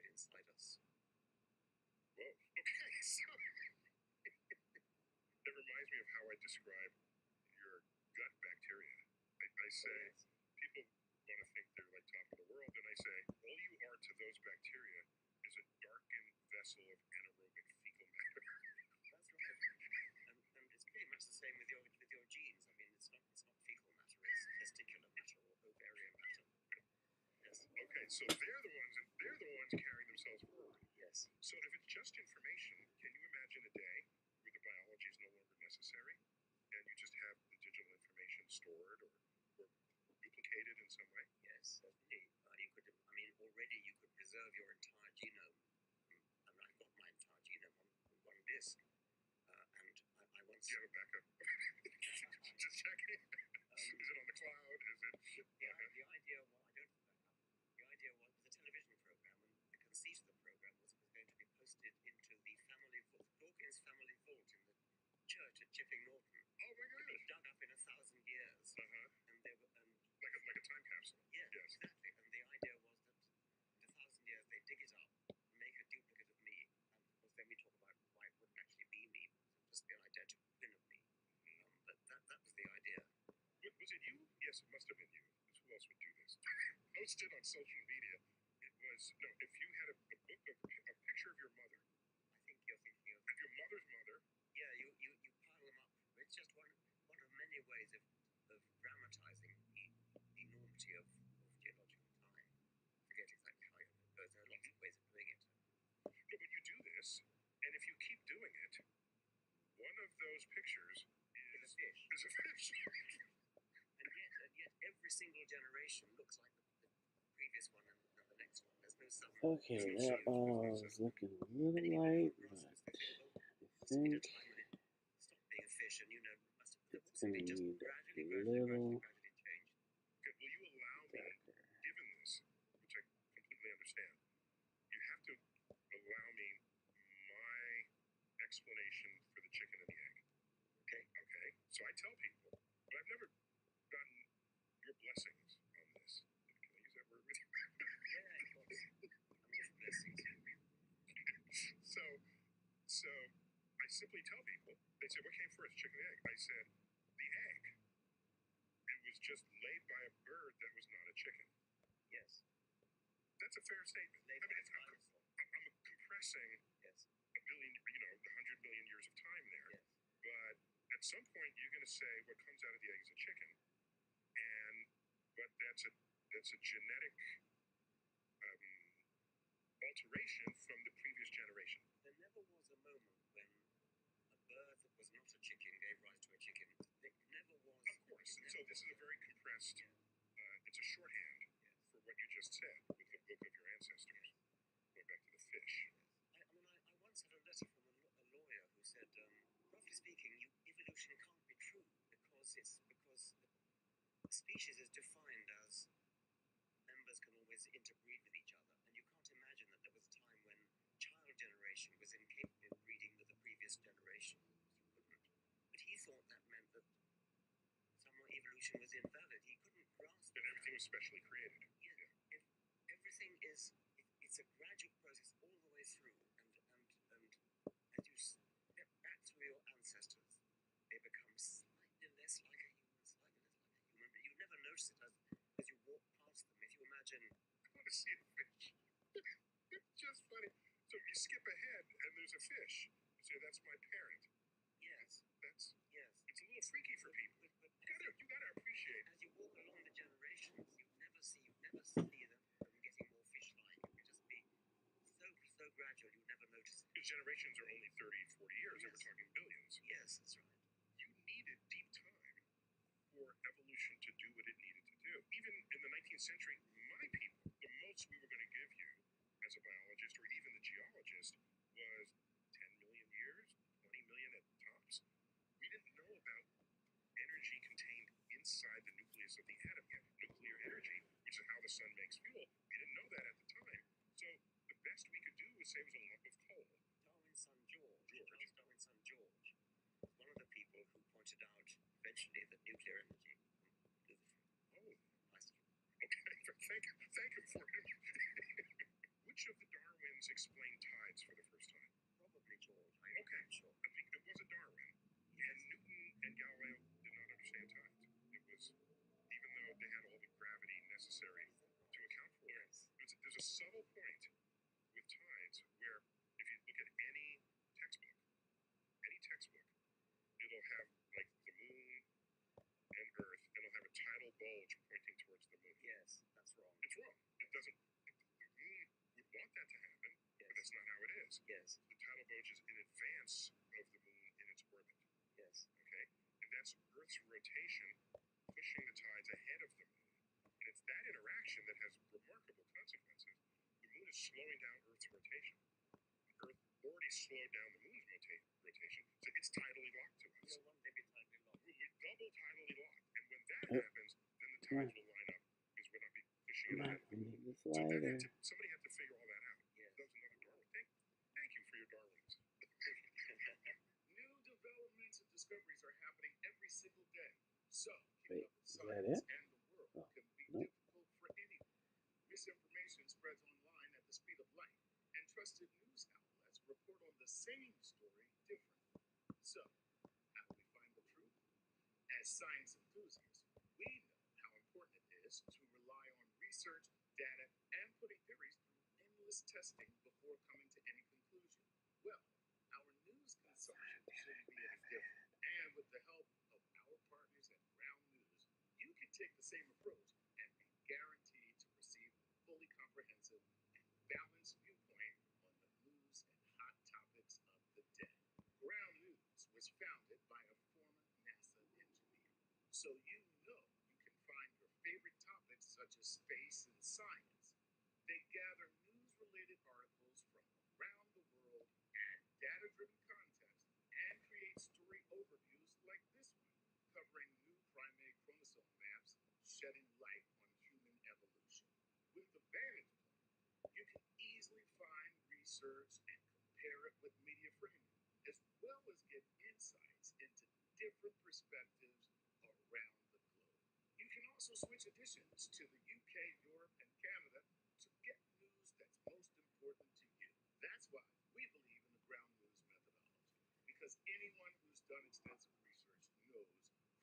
inside us. Whoa, okay, so that reminds me of how I describe your gut bacteria. I say, people want to think they're like top of the world, and I say, all you are to those bacteria is a darkened vessel of anaerobic fecal matter. That's right. And it's pretty much the same with your genes. I mean, it's not fecal matter, it's testicular matter or ovarian matter. Yes. Okay, so they're the ones carrying themselves forward. Yes. So if it's just information, can you imagine a day where the biology is no longer necessary, and you just have the digital information stored or duplicated in some way? Yes, certainly. Already you could preserve your entire genome. And I've got my entire genome on one disk. And I once. Do you have a backup? Just checking. Is it on the cloud? Is it? The idea was, I don't have backup. The idea was it was a television program, and the conceit of the program was it was going to be posted into the family vault, Dawkins family vault in the church at Chipping Norton. Oh my It gosh. was dug up in 1,000 years. Uh-huh. And they were, and Like a time capsule. yeah, Yes. exactly. And the idea was that in 1,000 years they dig it up, make a duplicate of me, and of course then we talk about why it wouldn't actually be me, it would just be an identical twin of me. But that was the idea. Was it you? Yes, it must have been you. Because who else would do this? Posted on social media. It was, no, if you had a picture of your mother. I think you're thinking of Your mother's mother. Yeah, you pile them up. It's just one of many ways of dramatizing the enormity of geological time. I forget exactly how it goes. There are lots of ways of doing it. No, but you do this, and if you keep doing it, one of those pictures With a fish. is a fish. And yet every single generation looks like the previous one and the next one. There's no sudden. Okay, that all is looking a little light, but I think Stop being a fish, and it's going to need a gradually little changed. Okay, will you allow me, darker. given this, which I completely understand, you have to allow me my explanation for the chicken and the egg. Okay. Okay? So I tell people, but I've never gotten your blessings on this. Can I use that word with you? Yeah, of course. I'm all for blessings. So I simply tell people, they say, what came first, chicken or egg? I said, the egg. It was just laid by a bird that was not a chicken. Yes. That's a fair statement. Laid by a dinosaur. I'm compressing Yes. a billion, 100 million years of time there. Yes. But at some point, you're going to say what comes out of the egg is a chicken, but that's a genetic alteration from the previous generation. There never was a moment when a bird that was not a chicken gave rise to a chicken. It never was. Of course. And so this is a very compressed, it's a shorthand for what you just said with the book of your ancestors. Going back to the fish. I once had a letter from a lawyer who said, roughly speaking, evolution can't be true because the species is defined as members can always interbreed with each other, and you can't imagine that there was a time when child generation was incapable of breeding with the previous generation. You couldn't. But he thought that meant that somehow evolution was invalid. He couldn't grasp And everything was specially created. Yeah. If everything it's a gradual process all the way through, and as you step back through your ancestors, they become slightly less like a human, but you never notice it as you walk past them. If you imagine, I want to see a fish. It's just funny. So you skip ahead, and there's a fish. You say, that's my parent. yes, It's a little freaky for people. but You gotta appreciate. as you walk along the generations, you never see them getting more fish-like. It would just be so Because generations are only 30, 40 years, and we're Yes. talking billions. Yes, that's right. You needed deep time for evolution to do what it needed to do. Even in the 19th century, my people, the most we were going to give you as a biologist or even the geologist was 10 million years, 20 million at tops. We didn't know about energy contained inside the nucleus of the atom yet. Nuclear energy, which is how the sun makes fuel, we didn't know that at the time. So the best we could do was say it was a lump of coal. Darwin's son George, Charles Darwin's son George, was one of the people who pointed out eventually that nuclear energy blew the Oh, hydrogen. okay. Thank him for him. Which of the Darwins explained tides for the first time? Probably George. Okay. I'm sure. I think it was a Darwin. And Newton and Galileo did not understand tides. It was, even though they had all the gravity necessary to account for it, Yes. there's a subtle point with tides where if you look at any textbook, it'll have like the moon and Earth, and it'll have a tidal bulge pointing towards the moon. Yes, that's wrong. It's wrong. It doesn't. The moon would want that to happen, but Yes. that's not how it is. Yes. The tidal bulge is in advance of the moon in its orbit. Yes. Okay, and that's Earth's rotation pushing the tides ahead of the moon, and it's that interaction that has remarkable consequences. The moon is slowing down Earth's rotation. Earth already slowed down the moon's rotation, so it's tidally locked to us. You're one baby tidally locked. We double tidally locked, and when that happens, then the tides will line up because we'll not be pushing it Come on, ahead. we need the So that slider. had to, somebody had to figure all that out. Yes. That was another Darwin. Thank you for your Darwins. New developments and discoveries are happening every single day. So, Wait, keeping up with is that science it? and the world Oh, can be nope. difficult for anyone. Misinformation spreads online at the speed of light, and trusted news outlets report on the same story differently. So, how do we find the truth? As science enthusiasts, we know how important it is to rely on research, data, and putting theories through endless testing before coming to any conclusion. Well, our news consumption shouldn't be any different. And with the help of our partners at Ground News, you can take the same approach and be guaranteed to receive a fully comprehensive and balanced viewpoint on the news and hot topics of the day. Ground News was founded by a former NASA engineer, so you know you can find your favorite topics such as space and science. They gather news-related articles from around the world, add data-driven context, and create story overviews like this one, covering new primate chromosome maps, shedding light on human evolution. With the Vantage Point, you can easily find research and compare it with media framing, as well as get insights into different perspectives around the globe. You can also switch editions to the UK, Europe, and Canada to get news that's most important to you. That's why we believe in the Ground News methodology, because anyone who's done extensive research knows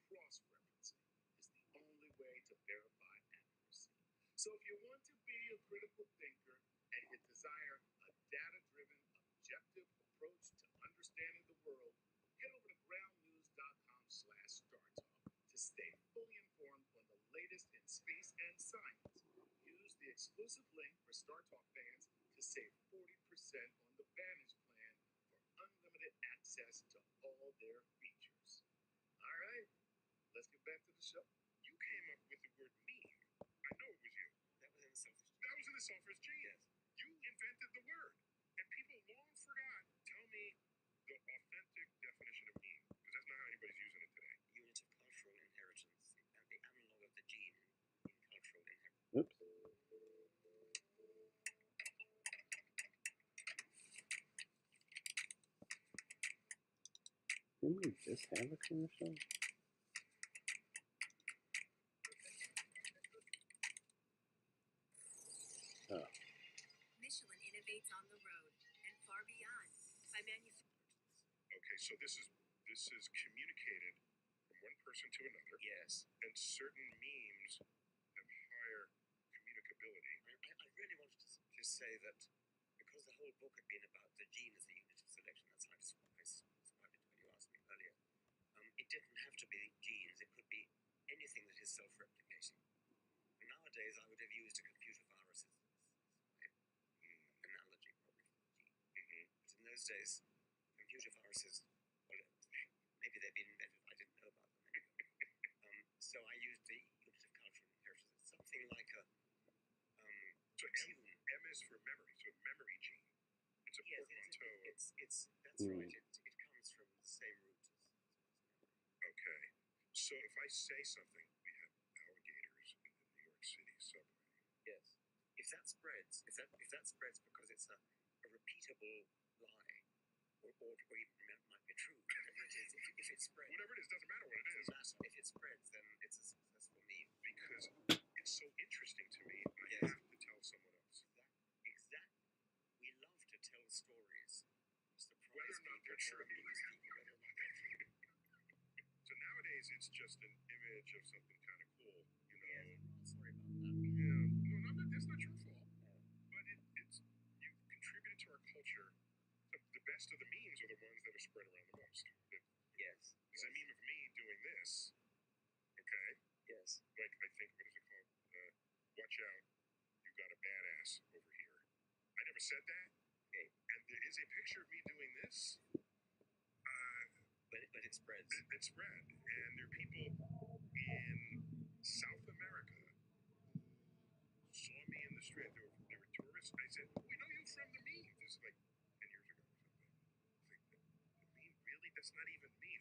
cross-referencing is the only way to verify accuracy. So if you want to be a critical thinker and you desire a data-driven, objective approach to understanding the world, head over to groundnews.com/StarTalk to stay fully informed on the latest in space and science. Use the exclusive link for StarTalk fans to save 40% on the Vantage plan for unlimited access to all their features. All right, let's get back to the show. You came up with the word meme. I know it was you. That was in the selfish. That was in the selfish gene. You invented the word, and people long forgot. Tell me the authentic definition of meme, because that's not how anybody's using it today. Unit of cultural inheritance and the analog of the gene in cultural inheritance. Oops. Didn't we just have a commercial? Oh, Michelin innovates on the road and far beyond by manufacturing. Okay, so this is communicated from one person to another, Yes. and certain memes have higher communicability. I really wanted to say that because the whole book had been about the gene as the unit of selection, that's how I described it when you asked me earlier. It didn't have to be genes, it could be anything that is self-replicating. Nowadays, I would have used a computer virus as my analogy, probably, for the gene. But in those those days, computer viruses, well, maybe they'd been invented, I didn't know about them anyway. So I used the unit of cultural inheritance. It's something like a So tune. M is for memory, so memory gene. It's a Yes, portmanteau. that's right. It comes from the same root as memory. Okay. So if I say something, we have alligators in the New York City subway. Yes. If that spreads because it's a repeatable lie, or even might be true, whatever it is, if it spreads, Whatever it is, doesn't matter what it is. if it spreads, then it's a successful meme. Because it's so interesting to me, I Yes. have to tell someone else. Exactly. We love to tell stories. Surprise Whether or not they're true. whether or not they're true. So nowadays, it's just an image of something kind of cool, you know. Yes, sorry about that. Yeah. No, that's not your fault. But it's you've contributed to our culture. The best of the memes are the ones that are spread around the most. Yes. There's a meme of me doing this. Okay. Yes. Like I think, what is it called? Watch out, you got a badass over here. I never said that. Okay. And there is a picture of me doing this. But it spreads. It spread, and there are people in South America who saw me in the street. They were tourists. I said, "We know you from the meme." This is like 10 years ago or something. It's like, the meme, really? That's not even me.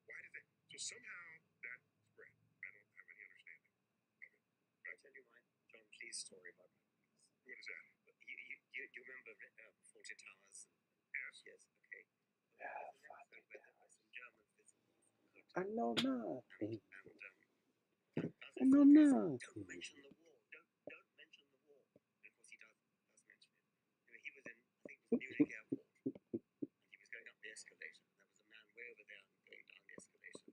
Why did that? So somehow that spread. I don't have any understanding of it. I'll tell you my John Cleese story about What is that? you remember Fawlty Towers? Yes. Yes. Okay. Yeah, There's an fuck episode it, where some Germans visit I know nothing. I know nothing. Don't mention the war. Don't mention the war. And of course he does mention it. Anyway, he was in, I think it was Munich Airport, and he was going up the escalator. And there was a man way over there and going down the escalator,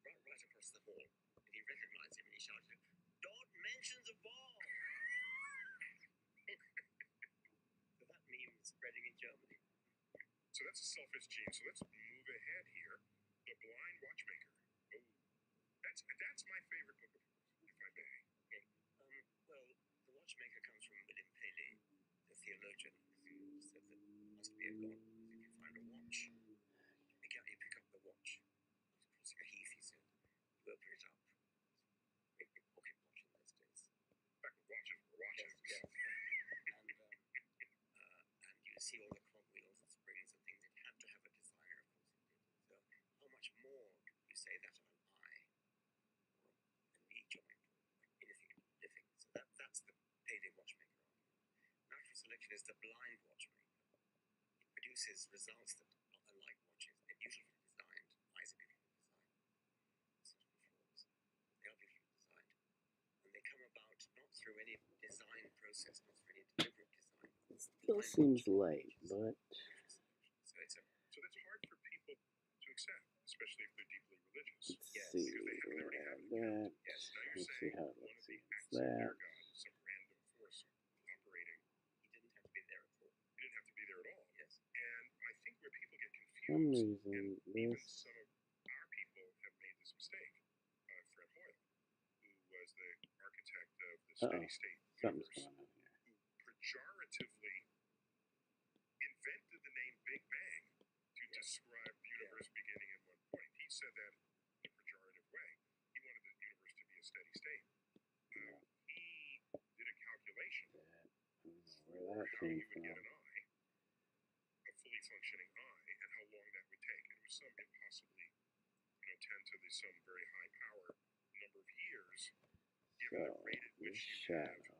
right across the hall. And he recognized him and he shouted, "Don't mention the war!" So that meme is spreading in Germany. So that's a selfish gene. So let's move ahead here. The Blind Watchmaker. Oh, that's my favorite book of yours, if I may. Okay. Well, the watchmaker comes from William Paley, the theologian, who said that there must be a God. If you find a watch, you pick up the watch. It's crossing a heath, he said. You open it up. It's a big pocket watch in those days. Back when watches were watches. Yes. And you see all the cogwheels and springs and things. It had to have a designer, of course it did. So how much more you say that of an eye, or a knee joint, or anything living. So that's the Paley watchmaker argument. Natural selection is the blind watchmaker. It produces results that are unlike watches. They're beautifully designed. Eyes are beautifully designed. Certain flaws. They are beautifully designed. And they come about not through any design process, not through any deliberate design. Still seems late, but So that's hard for people to accept, especially if they're deeply religious. let's Yes. see. Because they already have an That. account. Yes. Now you're Let's see saying how it one looks of the against acts of that. their God is some random force operating. He didn't have to be there at all. He didn't have to be there at all. Yes. And I think where people get For some confused, reason, and even this. some of our people have made this mistake. Fred Hoyle, who was the architect of the steady state Something's universe, going on here. who pejoratively invented the name Big Bang to describe the universe beginning in one point. He said that in a pejorative way. He wanted the universe to be a steady state. He did a calculation That. I don't know for where that how came you would get from. an eye, a fully functioning eye, and how long that would take. And it was some impossibly, 10 to the some very high power number of years, given the So, rate at this which you have shadow.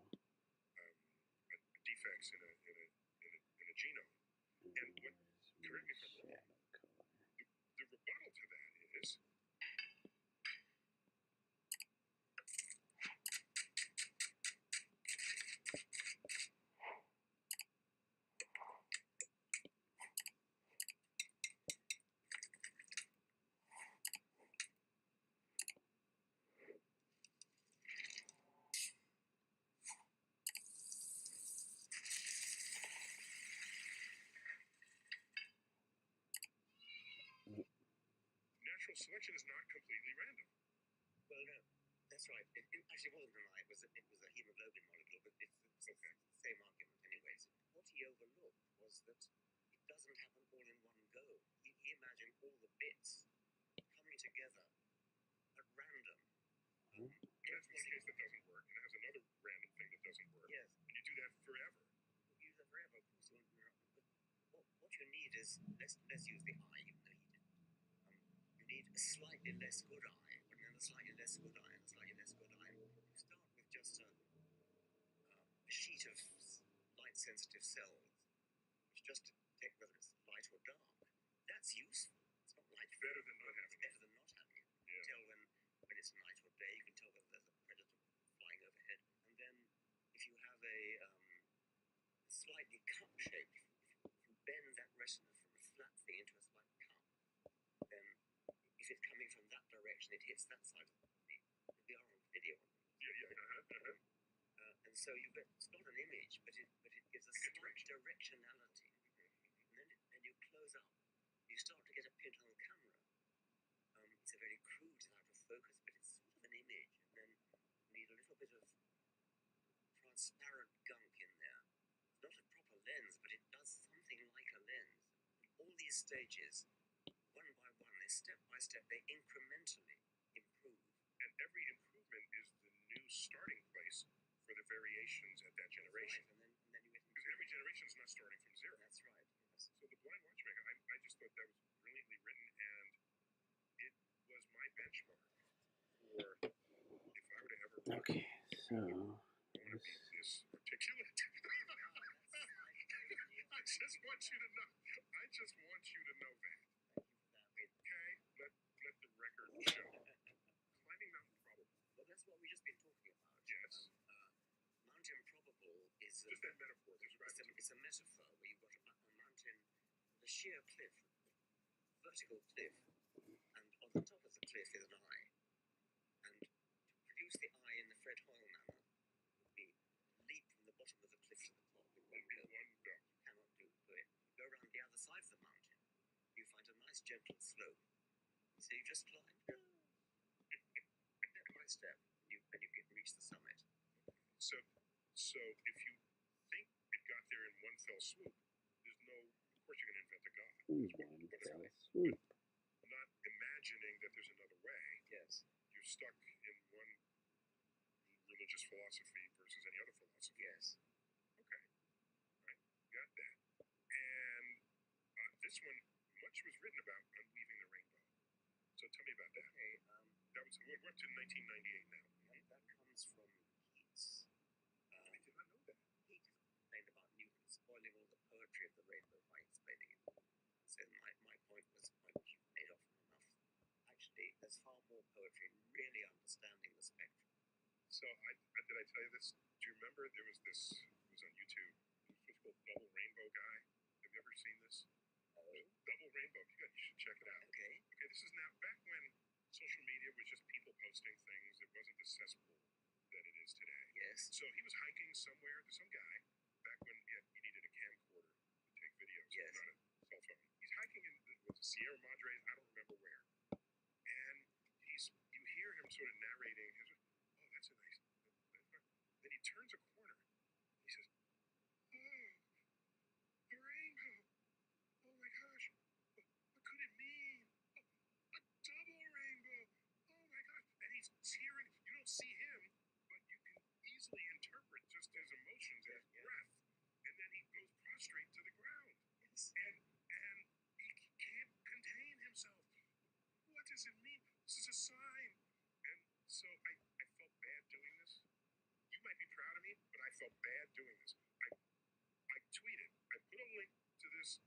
defects in a genome. And what, correct me if I'm wrong, Shadow color. the rebuttal to that is natural selection is not completely random. Well, no, that's right. It actually wasn't an eye. It was a hemoglobin molecule, but it's the same argument anyways. What he overlooked was that it it doesn't happen all in one go. He imagined all the bits coming together at random. That's one case that doesn't work, and it has another random thing that doesn't work. Yes. And you do that forever. You use that forever, of course. But what you need is, let's use the eye, even though he didn't. You need a slightly less good eye, and then a slightly less good eye, and a slightly less good eye. You start with just a sheet of light-sensitive cells, which just detect whether it's light or dark. That's useful. It's not like Better than not having it's better than not having it. You can tell when it's night or day. You can tell whether there's a predator flying overhead. And then, if you have a slightly cup shape, if you bend that retina from a flat thing into a slight cup, then if it's coming from that direction, it hits that side of the body. We are on video on these. And so it's not an image, but it gives a slight directionality. And then you close up, you start to get a pin on camera. It's a very crude, it's out of focus, but it's sort of an image. And then you need a little bit of transparent gunk in there. It's not a proper lens, but it does something like a lens. All these stages, one by one, step by step, they incrementally improve. And every improvement is the new starting place for the variations at that generation. Right. And then you get because every generation is not starting from zero. That's right. Yes. So the Blind Watchmaker, I just thought that was brilliantly written, and it was my benchmark for if I were to ever write, Okay, so I want to be this articulate. I just want you to know. I just want you to know that. Okay, let the record show. Climbing Mount Improbable. Well, that's what we've just been talking about. Yes. Mount Improbable is just that metaphor. It's a metaphor where you've got a mountain, the sheer cliff, vertical cliff, and on the top of the cliff is an eye. And to produce the eye in the Fred Hoyle manner would be leap from the bottom of the cliff to the top in one go. You cannot do it. You go around the other side of the mountain, you find a nice gentle slope. So you just climb step by step, and you can reach the summit. So if you think it got there in one fell swoop, there's no. Of course, you can invent a god. one fell swoop. Not imagining that there's another way. Yes. You're stuck in one religious philosophy versus any other philosophy. Yes. Okay. Right. Got that. And this one, much was written about unweaving the rainbow. So tell me about that. Okay. That was we're up to 1998 now. That comes from Keats. I did not know that. Keats complained about Newton spoiling all the poetry of the rainbow by explaining it. So my point was you made off enough. Actually, there's far more poetry in really understanding the spectrum. So did I tell you this? Do you remember there was this? It was on YouTube. It was called Double Rainbow Guy. Have you ever seen this? Double Rainbow. You should check it out. Okay. Okay. This is now back when social media was just people posting things. It wasn't the cesspool that it is today. Yes. So he was hiking somewhere. There's some guy back when you needed a camcorder to take videos. Yes. Not a cell phone. He's hiking in the Sierra Madres. I don't remember where. And you hear him sort of narrating his. Oh, that's a nice. Then he turns a corner. He says, "Oh, the rainbow. Oh my gosh. What could it mean? Oh, a double rainbow. Oh my God." And he's tearing. You don't see him, but you can easily interpret just his emotions and his breath. And then he goes prostrate to the ground. Yes. And he can't contain himself. What does it mean? This is a sign. And so I felt bad doing this. You might be proud of me, but I felt bad doing this. I tweeted. I put a link to this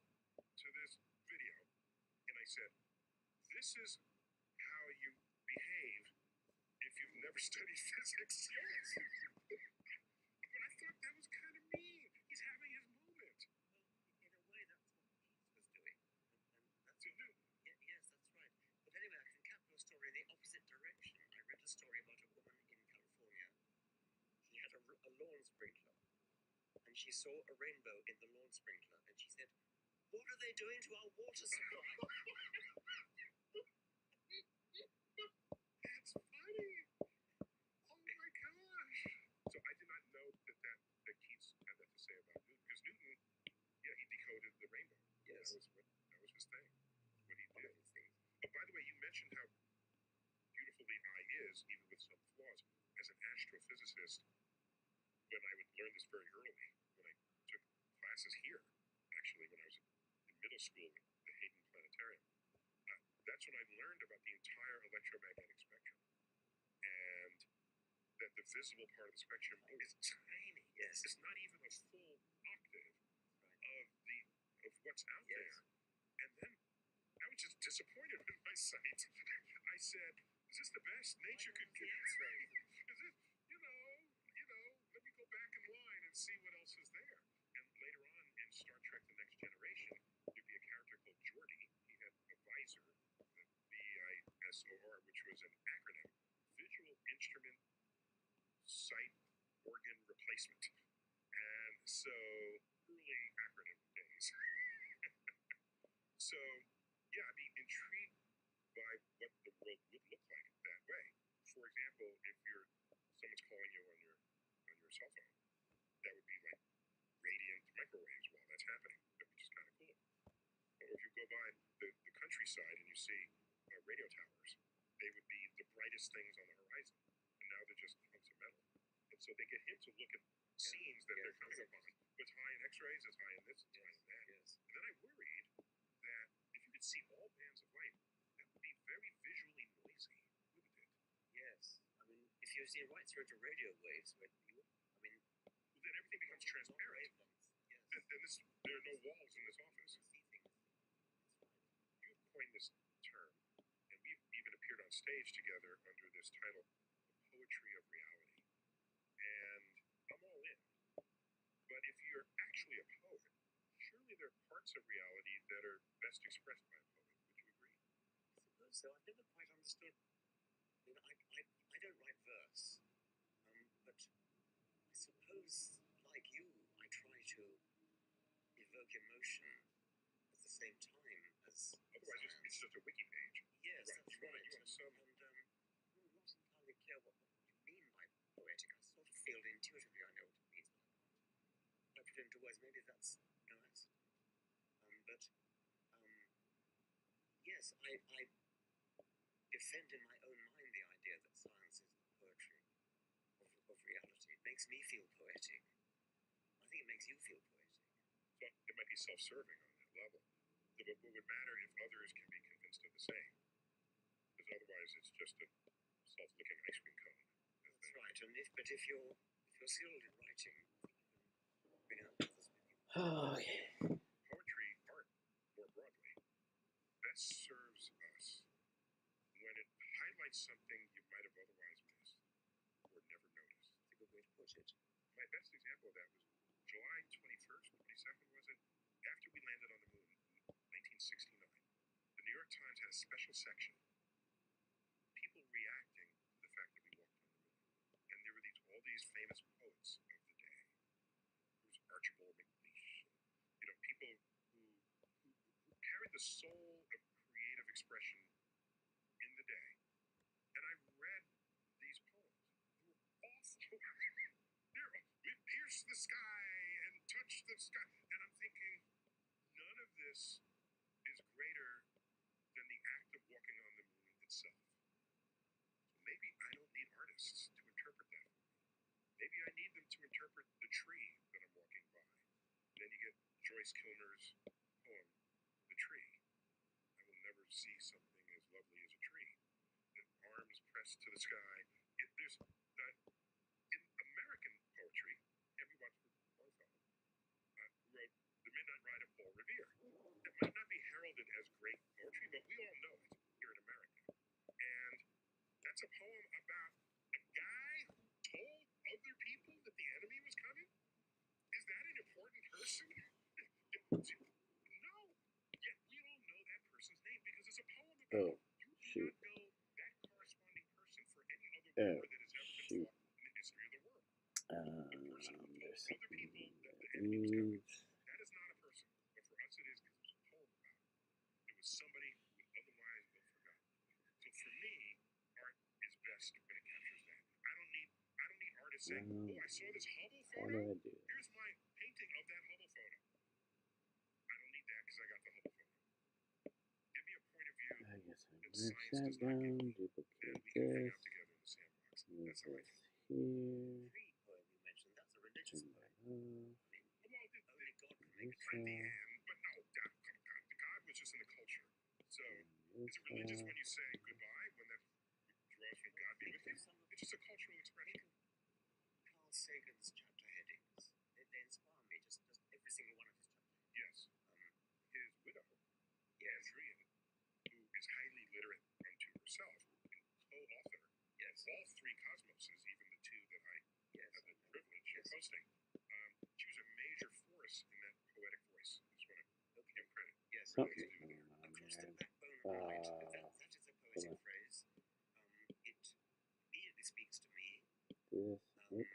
video, and I said, "This is how you behave if you've never studied physics." Yes. But I thought that was kind of mean. He's having his moment. Well, in a way, that's what Keats was doing. And that's To Newton. Yes, that's right. But anyway, I can cap your story in the opposite direction. I read a story about a woman in California. She had a lawn sprinkler, and she saw a rainbow in the lawn sprinkler, and she said, "What are they doing to our water supply?" That's funny. Oh my gosh. So I did not know that Keats had that to say about Newton, because Newton, he decoded the rainbow. is, even with some flaws. As an astrophysicist, when I would learn this very early, when I took classes here, actually, when I was in middle school at the Hayden Planetarium, that's when I learned about the entire electromagnetic spectrum. And that the visible part of the spectrum is tiny. Yes. It's not even a full octave of what's out there. And then I was just disappointed with my sight. I said, "Is this the best nature could give? Is it, let me go back in line and see what else is there." And later on in Star Trek: The Next Generation, there'd be a character called Geordi. He had a visor, the VISOR, which was an acronym: Visual Instrument Sight Organ Replacement. And so, early acronym days. So, yeah, I'd be intrigued by what the world would look like that way. For example, if someone's calling you on your cell phone, that would be like radiant microwaves while that's happening, which is kind of cool. Or if you go by the countryside and you see radio towers, they would be the brightest things on the horizon, and now they're just hunks of metal. And so they get him to look at scenes that they're coming upon. It's high in X-rays, it's high in this, it's high in that. And then I worried that if you could see all bands of light, that would be very visually noisy, wouldn't it? Yes. I mean, if you see right through to radio waves, well, then everything becomes transparent. Yes. Then there are no walls in this office. You've coined this term, and we've even appeared on stage together under this title, The Poetry of Reality. And I'm all in. But if you're actually a poet, surely there are parts of reality that are best expressed by a poet. Would you agree? I suppose so. I've never quite understood. I mean, I don't write verse, but I suppose, like you, I try to evoke emotion at the same time as otherwise science. It's just a wiki page. Yes, right. That's right. You want some... I'm not entirely clear what you mean by poetic. I sort of feel intuitively I know what it means, but I put it into words. Maybe that's no accident. Yes, I defend in my own mind the idea that science is the poetry of reality. It makes me feel poetic. I think it makes you feel poetic. So it might be self-serving on that level. But what would matter if others can be convinced of the same? Because otherwise it's just a self-licking ice cream cone. That's right. And if you're skilled in writing, you can bring out others with you. Okay. Poetry, art, more broadly, best serves us when it highlights something you might have otherwise missed or never noticed. That's a good way to put it. My best example of that was July 21st, 22nd, was it? After we landed on the moon in 1969, the New York Times had a special section, people reacting to the fact that we walked on the moon. And there were all these famous poets of the day. There was Archibald MacLeish, people who carried the soul of creative expression in the day. And I read these poems. They were awful. We pierced the sky and touched the sky. And I'm thinking, none of this is greater than the act of walking on the moon itself. So maybe I don't need artists to interpret that for me. Maybe I need them to interpret the tree that I'm walking by. And then you get Joyce Kilmer's poem, The Tree. I will never see something as lovely as a tree. The arms pressed to the sky. There's in American poetry, Henry Wadsworth Longfellow wrote The Midnight Ride of Paul Revere. It might not be heralded as great poetry, but we all know it here in America. And that's a poem about a guy who told other people that the enemy was coming? Is that an important person? No. Yet we all know that person's name because it's a poem about it. You do not know that corresponding person for any other war that has ever been fought in the history of the world. The person who told other people that the enemy was coming. That is not a person. But for us it is because it was a poem about it. It was somebody who would otherwise go forgotten. So for me, art is best when it captures that. I don't need artists saying, "Oh, I saw this Hubble photo. Here's my painting of that Hubble photo." I don't need that because I got the Hubble photo. Give me a point of view I guess I that merge science that does not give down, me, duplicate and we can hang this. out together in the Move That's how I this feel. here. Free poem you mentioned, that's a religious Turn poem. that off. I mean, Well, only God can make a This at the poem. off. end, but no, God was just in the culture. So, This is it religious off. when you say goodbye, when that draws from God be with you? Some of It's just a cultural expression. Carl Sagan's chapter headings, they inspire me, just every single one of his chapter headings. Yes. His widow, Andrian, who is highly literate unto herself, and co-author Yes. all three cosmoses, even the two that I Yes. have the privilege of hosting. She was a major force in that poetic voice. I just want to give credit. Yes. For Something's those two going there. on Across the there. backbone of light. That is a Hold poetic on. phrase. It immediately speaks to me. This. Oops.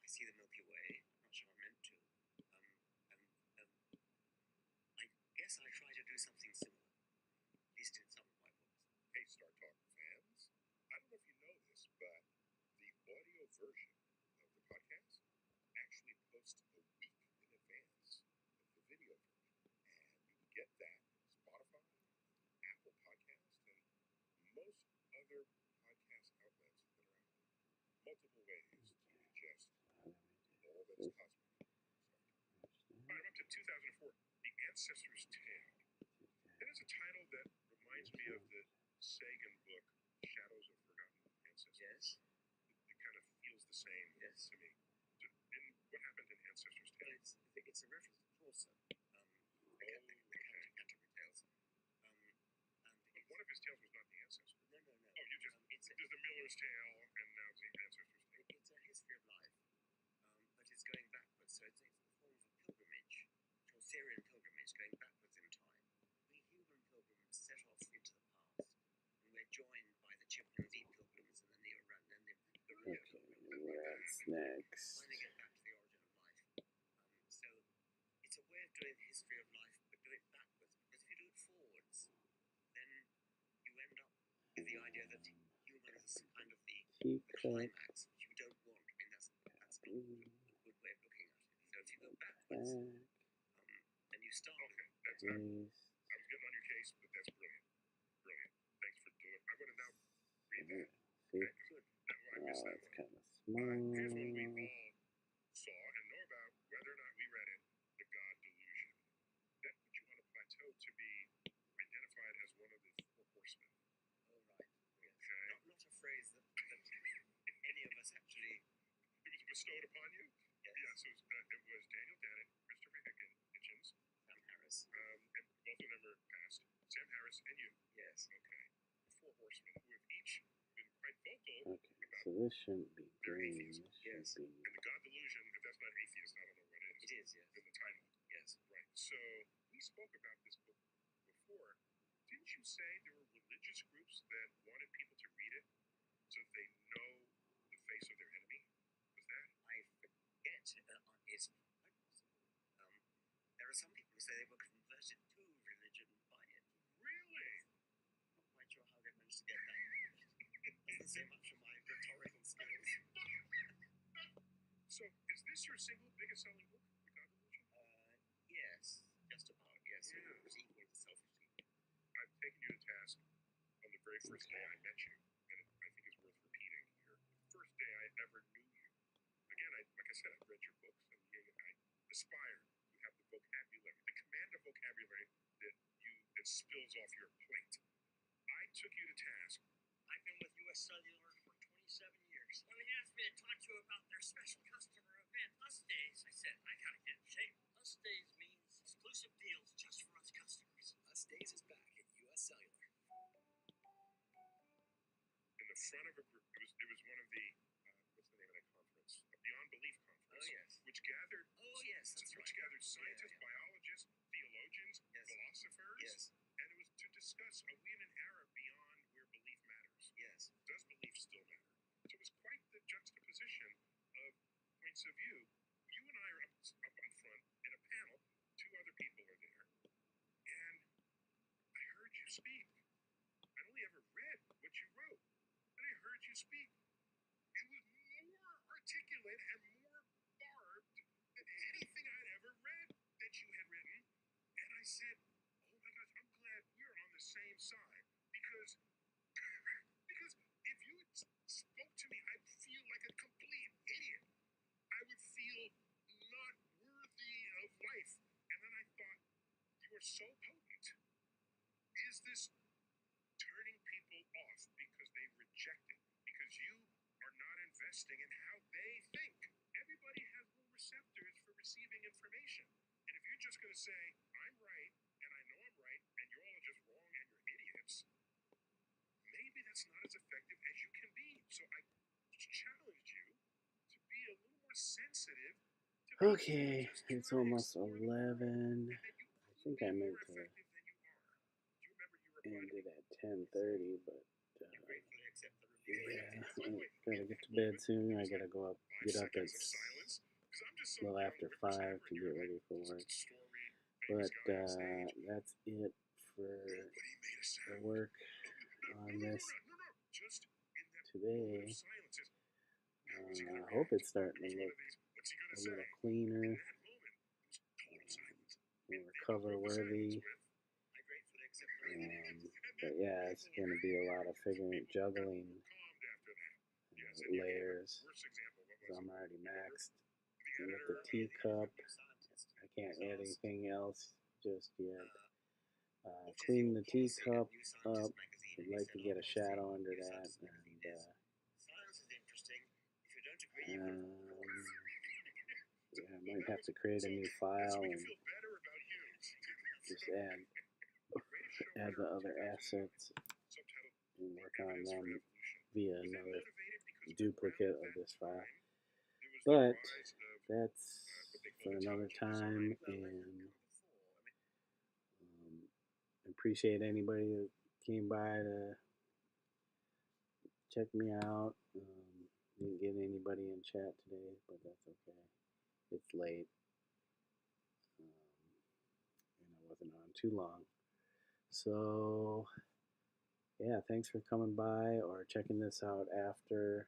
I see the Milky Way. I'm not sure I'm meant to. I guess I try to do something similar, at least in some of my books. Hey, Star Talk fans, I don't know if you know this, but the audio version of the podcast actually posts a week in advance of the video version. And you can get that Spotify, Apple Podcast, and most other podcast outlets that are out there. Multiple ways to ingest all that is cosmic. All right, I'm up to 2004, The Ancestor's Tale. That is a title that reminds me of the Sagan book, Shadows of Forgotten Ancestors. Yes. It kind of feels the same to me. And what happened in Ancestor's Tale? It's a reference to Chaucer. The Canterbury Tales. But one of his tales was not the ancestor. No. Oh, you just there's the Miller's Tale, and now the Ancestor's Tale. It's a history of life, but it's going backwards. So it's a form of a pilgrimage, Chaucerian pilgrimage, going backwards in time. We human pilgrims set off into the past, and we're joined by the chimpanzee pilgrims and the Okay, what's next? trying to get back to the origin of life. So it's a way of doing the history of life, but do it backwards. Because if you do it forwards, then you end up with the idea that human is kind of the climax, which you don't want. I mean, that's not a good way of looking at it. So if you go backwards, and you start. Okay, that's I was getting on your case, but that's brilliant. Brilliant. Thanks for doing it. I'm going to now read that. See? Okay, good. I missed that It's one. kind of small. Here's one we all saw and know about, whether or not we read it, The God Delusion. That put you on a plateau to be identified as one of the four horsemen. Oh, right. Yes. Okay. Not a phrase that any of us actually. It was bestowed upon you? Yes. Yeah, so it was Daniel Dennett, Christopher Hitchens, Sam Harris. and both of them are passed. Sam Harris and you. Yes. Okay. The four horsemen who have each been quite vocal Okay, about so this shouldn't be their green. atheism. This should Yes. be. And the God Delusion, if that's not atheist, I don't know what is. It is, yes. In the title. Yes. Right. So we spoke about this book before. Didn't you say there were religious groups that wanted people to read it so that they know the face of their enemy? Was that? I forget. It's quite possible. There are some people who say they were converted to religion by it. Really? Not quite sure how they managed to get that. Doesn't say much of my rhetorical skills. So is this your single biggest selling book, The God Delusion? Yes. Just about, yes. Yeah. It was equal to Selfishly. I've taken you to task on the very first day I met you, and I think it's worth repeating here. The first day I ever knew you. Again, like I said, I've read your books, and I aspire to have the vocabulary, the command of vocabulary that spills off your plate. I took you to task. I've been with U.S. Cellular for 27 years. When they asked me to talk to you about their special customer event, Us Days, I said, I gotta get in shape. Us Days means exclusive deals just for us customers. Us Days is back at U.S. Cellular. In the front of a group, it was one of the, what's the name of that conference? A Beyond Belief conference. Oh, yes. Which gathered, That's which right. gathered scientists, Yeah. biologists, theologians, Yes. philosophers. Yes. And it was to discuss, are we in an era beyond where belief matters? Yes. Does belief still matter? So it was quite the juxtaposition of points of view. You and I are up in front in a panel. Two other people are there. And I heard you speak. I'd only ever read what you wrote. And I heard you speak. It was more articulate and more barbed than anything I'd ever read that you had written. And I said, oh my gosh, I'm glad we're on the same side. Because if you spoke to me, I are so potent. Is this turning people off because they reject it? Because you are not investing in how they think. Everybody has little receptors for receiving information. And if you're just going to say, I'm right, and I know I'm right, and you're all just wrong and you're idiots, maybe that's not as effective as you can be. So I challenge you to be a little more sensitive to people who Okay, are just it's trying to almost explore the world, 11. and that you I could think be I more meant to effective than you are. Do you remember you replied to end it me? at 10:30, but Gratefully accept the review. yeah, By the I way, gotta get to bed soon. I gotta go up, 5 get up at seconds of silence, because I'm just a some little young after 5 whippersnapper to in your get head. ready for Just work. a story, But famous guy on stage. that's it for Nobody made a the sound. work No, on no, no, this no, no, no. Just in that today. moment of silence, is how is he going to I hope react? it's starting It to was one look of these, what's he going a to say? little In cleaner, that moment, it was total silence. more And then you cover broke the silence worthy. with, I gratefully accept the review. But yeah, it's going to be a lot of figuring, juggling calmed after that. Yes, and you gave layers. the worst example. What Because was I'm it? already maxed The with the editor. teacup. New scientist. I can't add Because, anything else just yet. what is Clean your the policy at teacup New Scientist up. magazine? I'd And he like said, to our get a policy, shadow under New that. Scientist magazine And is, science is interesting. If you don't agree, you can yeah, I might have to create a new file and Feel better about you. just add the other assets and work on them via another duplicate of this file. But that's for another time, and appreciate anybody that came by to check me out. Didn't get anybody in chat today, but that's okay. It's late, and I wasn't on too long. So yeah, thanks for coming by or checking this out after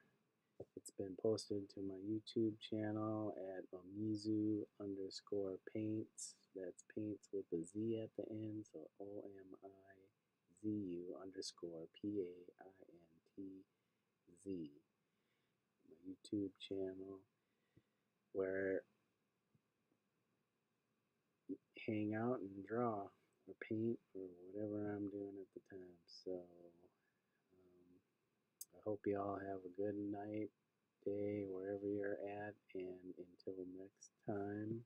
it's been posted to my YouTube channel at Omizu_Paintz. That's Paintz with a Z at the end, so OMIZU_PAINTZ. My YouTube channel where you hang out and draw or paint or whatever I'm doing at the time. So I hope you all have a good night, day, wherever you're at, and until next time.